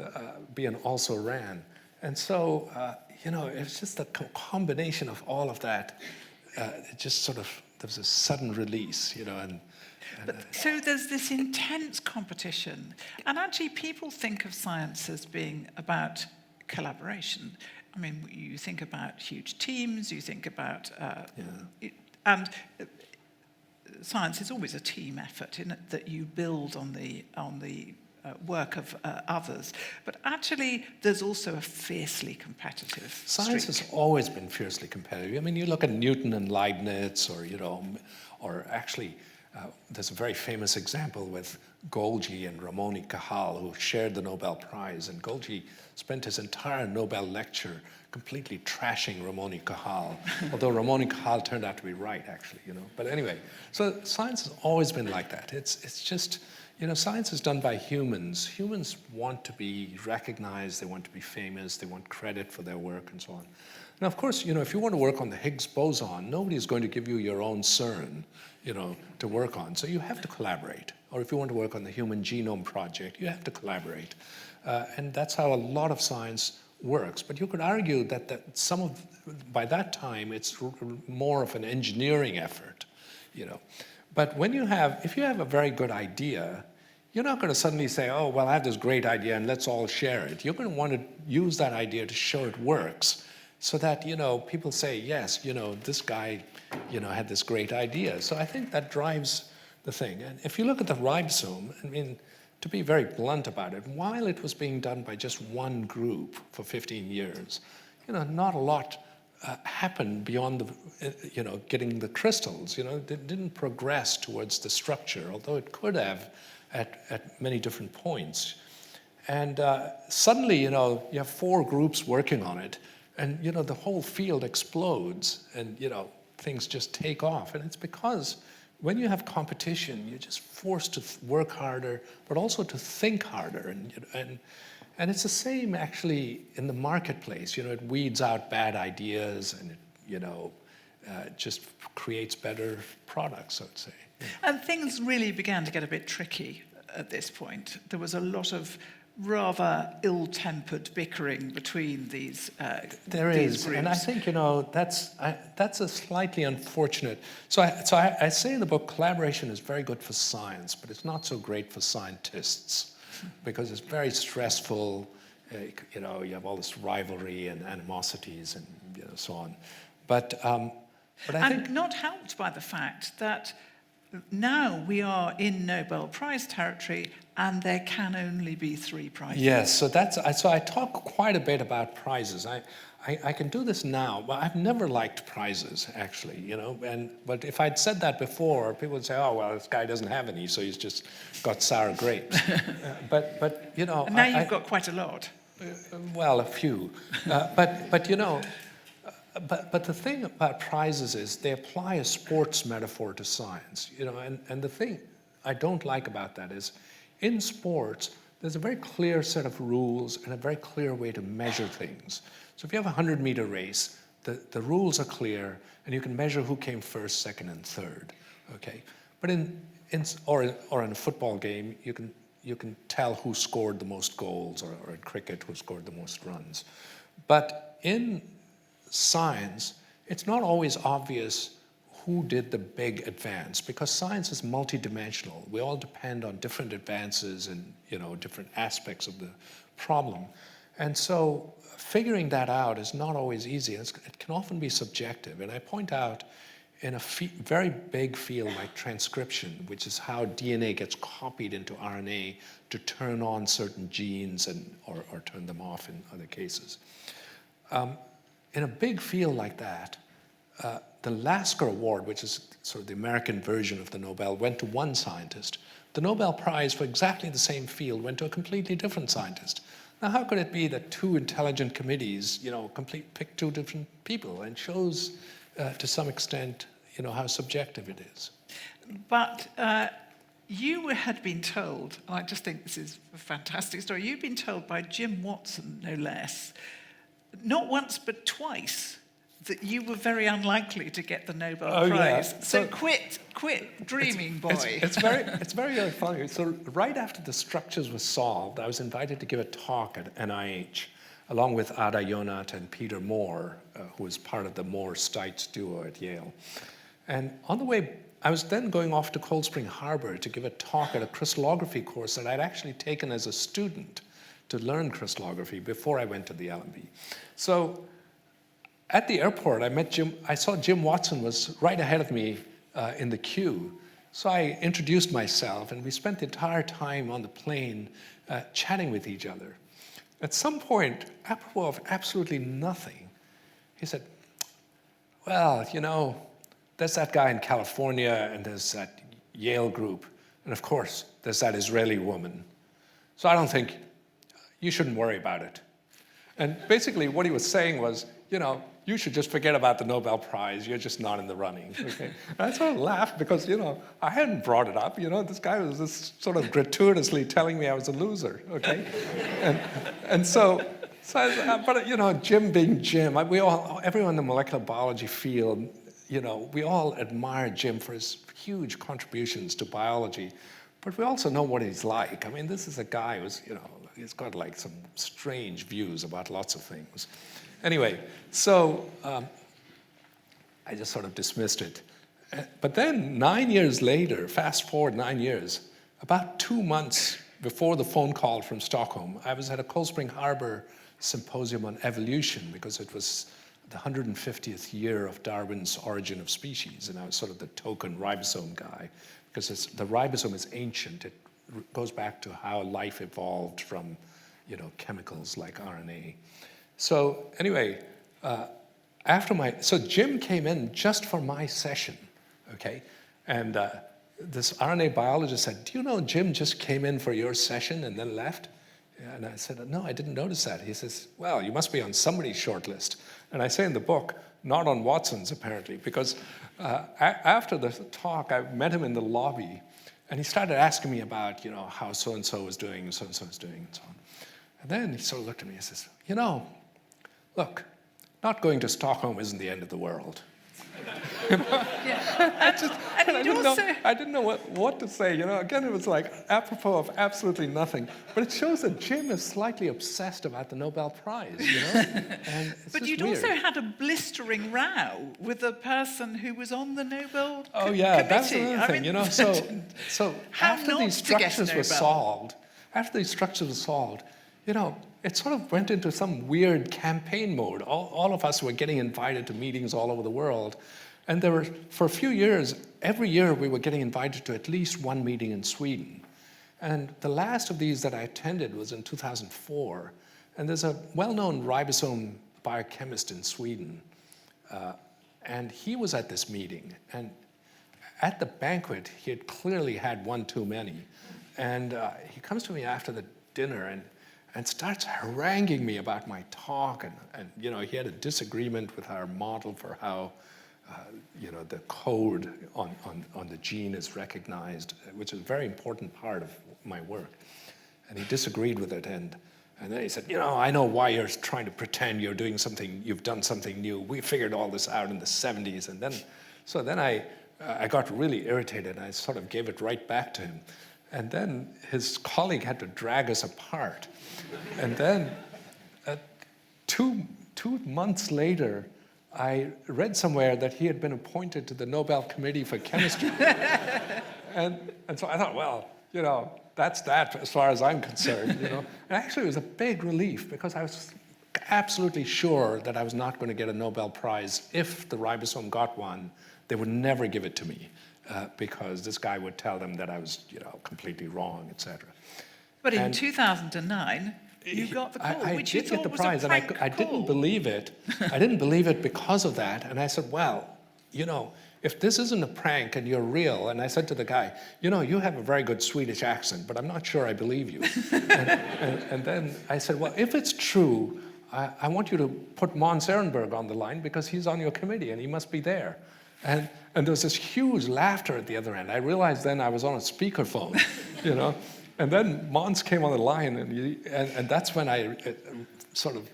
be an also-ran. And so, it's just a combination of all of that. It just sort of, there's a sudden release, So there's this intense competition. And actually, people think of science as being about collaboration. I mean, you think about huge teams, you think about... science is always a team effort in it, that you build on the work of others. But actually, there's also a fiercely competitive Science streak. has always been fiercely competitive. I mean, you look at Newton and Leibniz, or actually, there's a very famous example with Golgi and Ramon Cajal, who shared the Nobel Prize. And Golgi spent his entire Nobel lecture completely trashing Ramon Cajal, although Ramon Cajal turned out to be right, actually, But anyway, so science has always been like that. It's just, science is done by humans. Humans want to be recognized, they want to be famous, they want credit for their work, and so on. Now, of course, if you want to work on the Higgs boson, nobody's going to give you your own CERN, to work on. So you have to collaborate. Or if you want to work on the Human Genome Project, you have to collaborate. And that's how a lot of science works. But you could argue that by that time, it's more of an engineering effort, But if you have a very good idea, you're not going to suddenly say, oh, well, I have this great idea and let's all share it. You're going to want to use that idea to show it works, so that, people say, yes, this guy, had this great idea. So I think that drives the thing. And if you look at the ribosome, I mean, to be very blunt about it, while it was being done by just one group for 15 years, not a lot happened beyond getting the crystals. It didn't progress towards the structure, although it could have at many different points. And suddenly, you have 4 groups working on it, and the whole field explodes, and things just take off. And it's because when you have competition, you're just forced to work harder, but also to think harder. And it's the same actually in the marketplace. It weeds out bad ideas, and it just creates better products, I'd say. And things really began to get a bit tricky at this point. There was a lot of rather ill-tempered bickering between these There these is, groups. and I think, that's a slightly unfortunate. So I say in the book, collaboration is very good for science, but it's not so great for scientists because it's very stressful. You have all this rivalry and animosities and so on. But I think not helped by the fact that now we are in Nobel Prize territory and there can only be 3 prizes. yes. So I talk quite a bit about prizes. I can do this now, but I've never liked prizes actually. But if I'd said that before, people would say, "Oh well, this guy doesn't have any, so he's just got sour grapes." But And now you've got quite a lot. Well, a few. But the thing about prizes is they apply a sports metaphor to science, and the thing I don't like about that is in sports, there's a very clear set of rules and a very clear way to measure things. So if you have a 100-meter race, the rules are clear and you can measure who came first, second, and third, okay? But in a football game, you can tell who scored the most goals, or in cricket, who scored the most runs. But in science, it's not always obvious who did the big advance because science is multidimensional. We all depend on different advances and different aspects of the problem. And so figuring that out is not always easy. It can often be subjective. And I point out in a very big field like transcription, which is how DNA gets copied into RNA to turn on certain genes or turn them off in other cases. In a big field like that, the Lasker Award, which is sort of the American version of the Nobel, went to one scientist. The Nobel Prize for exactly the same field went to a completely different scientist. Now, how could it be that 2 intelligent committees, pick 2 different people? And shows, to some extent, how subjective it is. But you had been told, and I just think this is a fantastic story, you've been told by Jim Watson, no less, not once but twice, that you were very unlikely to get the Nobel Prize. Yeah. So quit dreaming, boy. It's very funny. So right after the structures were solved, I was invited to give a talk at NIH, along with Ada Yonat and Peter Moore, who was part of the Moore-Stites duo at Yale. And on the way, I was then going off to Cold Spring Harbor to give a talk at a crystallography course that I'd actually taken as a student to learn crystallography before I went to the LMB. So at the airport, I saw Jim Watson was right ahead of me in the queue. So I introduced myself, and we spent the entire time on the plane chatting with each other. At some point, apropos of absolutely nothing, he said, "Well, there's that guy in California, and there's that Yale group, and of course, there's that Israeli woman. So I don't think you shouldn't worry about it." And basically what he was saying was, you should just forget about the Nobel Prize. You're just not in the running. Okay? And I sort of laughed because, I hadn't brought it up. This guy was just sort of gratuitously telling me I was a loser. Okay? But Jim being Jim, everyone in the molecular biology field, we all admire Jim for his huge contributions to biology. But we also know what he's like. I mean, this is a guy who's, he's got like some strange views about lots of things. Anyway, so I just sort of dismissed it. But then 9 years later, fast forward 9 years, about 2 months before the phone call from Stockholm, I was at a Cold Spring Harbor symposium on evolution because it was the 150th year of Darwin's Origin of Species, and I was sort of the token ribosome guy because the ribosome is ancient. It goes back to how life evolved from, chemicals like RNA. So anyway, so Jim came in just for my session, okay? And this RNA biologist said, "Do you know Jim just came in for your session and then left?" And I said, "No, I didn't notice that." He says, "Well, you must be on somebody's short list." And I say in the book, not on Watson's apparently, because after the talk, I met him in the lobby, and he started asking me about, how so-and-so was doing, and so-and-so was doing, and so on. And then he sort of looked at me and says, "Look, not going to Stockholm isn't the end of the world." Yeah. And I didn't know what to say. You know, again, it was like apropos of absolutely nothing. But it shows that Jim is slightly obsessed about the Nobel Prize, you know? And it's But just you'd weird. also had a blistering row with a person who was on the Nobel Oh yeah, committee. that's another thing, you know. So How after not these to get structures were solved, you know, it sort of went into some weird campaign mode. All of us were getting invited to meetings all over the world. And there were, for a few years, every year we were getting invited to at least one meeting in Sweden. And the last of these that I attended was in 2004. And there's a well-known ribosome biochemist in Sweden. And he was at this meeting. And at the banquet, he had clearly had one too many. And he comes to me after the dinner and starts haranguing me about my talk. And you know, he had a disagreement with our model for how you know, the code on the gene is recognized, which is a very important part of my work. And he disagreed with it. And then he said, you know, I know why you're trying to pretend you're doing something, you've done something new. We figured all this out in the 70s. And then I got really irritated. And I sort of gave it right back to him. And then his colleague had to drag us apart. And then 2 months later, I read somewhere that he had been appointed to the Nobel Committee for Chemistry. and so I thought, well, you know, that's that as far as I'm concerned, you know. And actually it was a big relief because I was absolutely sure that I was not going to get a Nobel Prize. If the ribosome got one, they would never give it to me because this guy would tell them that I was, you know, completely wrong, etc. But in 2009, you got the call, which you thought was a prank call. I didn't believe it. I didn't believe it because of that. And I said, well, you know, if this isn't a prank and you're real, and I said to the guy, you know, you have a very good Swedish accent, but I'm not sure I believe you. and then I said, well, if it's true, I want you to put Måns Ehrenberg on the line because he's on your committee and he must be there. And there was this huge laughter at the other end. I realized then I was on a speakerphone, you know. And then Måns came on the line, and that's when I sort of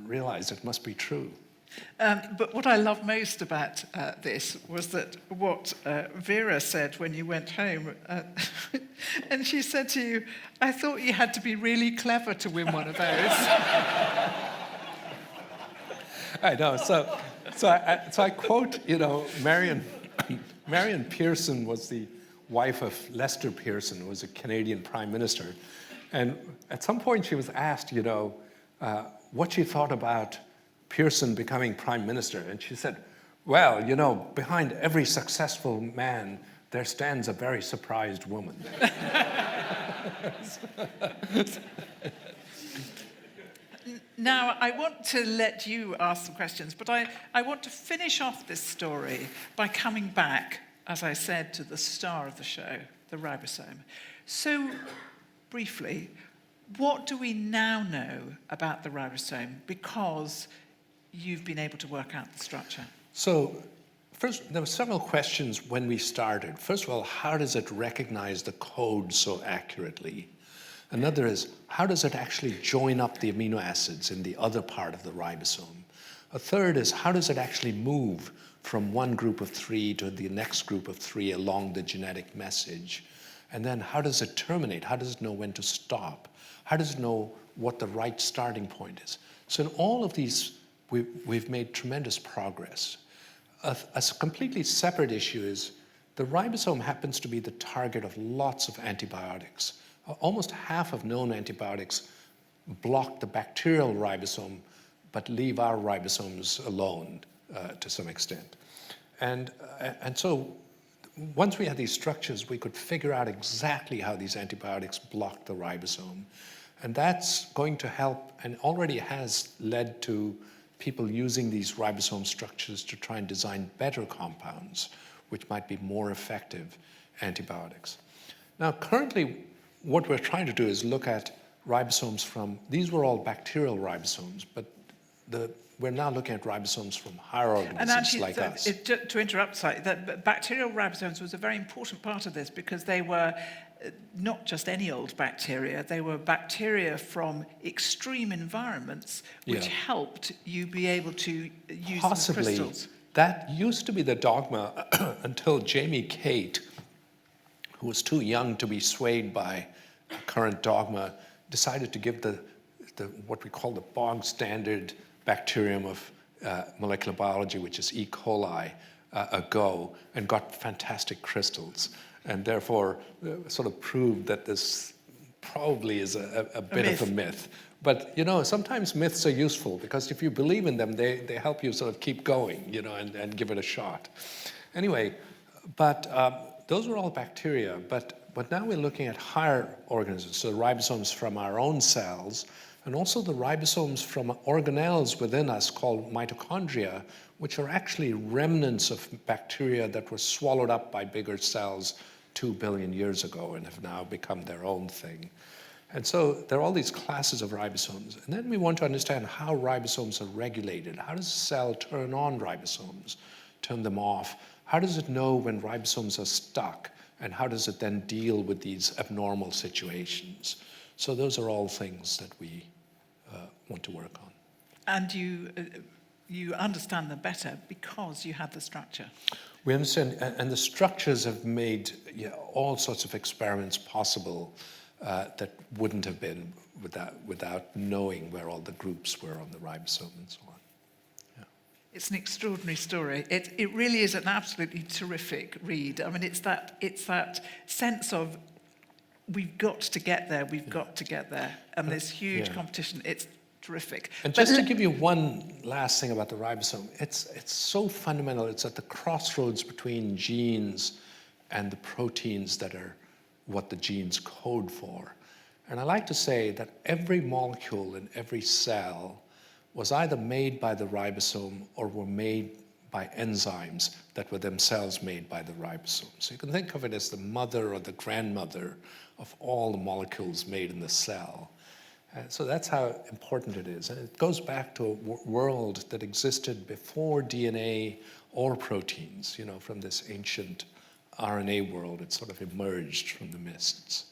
realized it must be true. But what I love most about this was that what Vera said when you went home, and she said to you, I thought you had to be really clever to win one of those. I know, so I quote, you know, Marion Pearson was the wife of Lester Pearson, who was a Canadian Prime Minister. And at some point she was asked, you know, what she thought about Pearson becoming Prime Minister. And she said, well, you know, behind every successful man, there stands a very surprised woman. Now, I want to let you ask some questions, but I want to finish off this story by coming back, as I said, to the star of the show, the ribosome. So, briefly, what do we now know about the ribosome because you've been able to work out the structure? So, first, there were several questions when we started. First of all, how does it recognize the code so accurately? Another is, how does it actually join up the amino acids in the other part of the ribosome? A third is, how does it actually move from one group of 3 to the next group of 3 along the genetic message? And then how does it terminate? How does it know when to stop? How does it know what the right starting point is? So in all of these, we've made tremendous progress. A completely separate issue is the ribosome happens to be the target of lots of antibiotics. Almost half of known antibiotics block the bacterial ribosome, but leave our ribosomes alone to some extent. And so once we had these structures, we could figure out exactly how these antibiotics block the ribosome. And that's going to help, and already has led to people using these ribosome structures to try and design better compounds, which might be more effective antibiotics. Now, currently, what we're trying to do is look at ribosomes from, these were all bacterial ribosomes, but we're now looking at ribosomes from higher organisms and actually, like us. To interrupt slightly, that bacterial ribosomes was a very important part of this because they were not just any old bacteria, they were bacteria from extreme environments which helped you be able to use them as crystals. that used to be the dogma until Jamie Kate, who was too young to be swayed by current dogma, decided to give the what we call the bog standard bacterium of molecular biology, which is E. coli, a go, and got fantastic crystals, and therefore sort of proved that this probably is a bit of a myth. But, sometimes myths are useful because if you believe in them, they help you sort of keep going, and give it a shot. Anyway, but those were all bacteria, but now we're looking at higher organisms, so ribosomes from our own cells, and also the ribosomes from organelles within us called mitochondria, which are actually remnants of bacteria that were swallowed up by bigger cells 2 billion years ago and have now become their own thing. And so there are all these classes of ribosomes. And then we want to understand how ribosomes are regulated. How does a cell turn on ribosomes, turn them off? How does it know when ribosomes are stuck? And how does it then deal with these abnormal situations? So those are all things that we want to work on. And you understand them better because you had the structure. We understand, and the structures have made all sorts of experiments possible that wouldn't have been without knowing where all the groups were on the ribosome and so on. Yeah. It's an extraordinary story. It really is an absolutely terrific read. I mean, it's that sense of we've got to get there, and this huge competition. It's terrific. And just to give you one last thing about the ribosome, it's so fundamental. It's at the crossroads between genes and the proteins that are what the genes code for. And I like to say that every molecule in every cell was either made by the ribosome or were made by enzymes that were themselves made by the ribosome. So you can think of it as the mother or the grandmother of all the molecules made in the cell. So that's how important it is. And it goes back to a world that existed before DNA or proteins, from this ancient RNA world. It sort of emerged from the mists.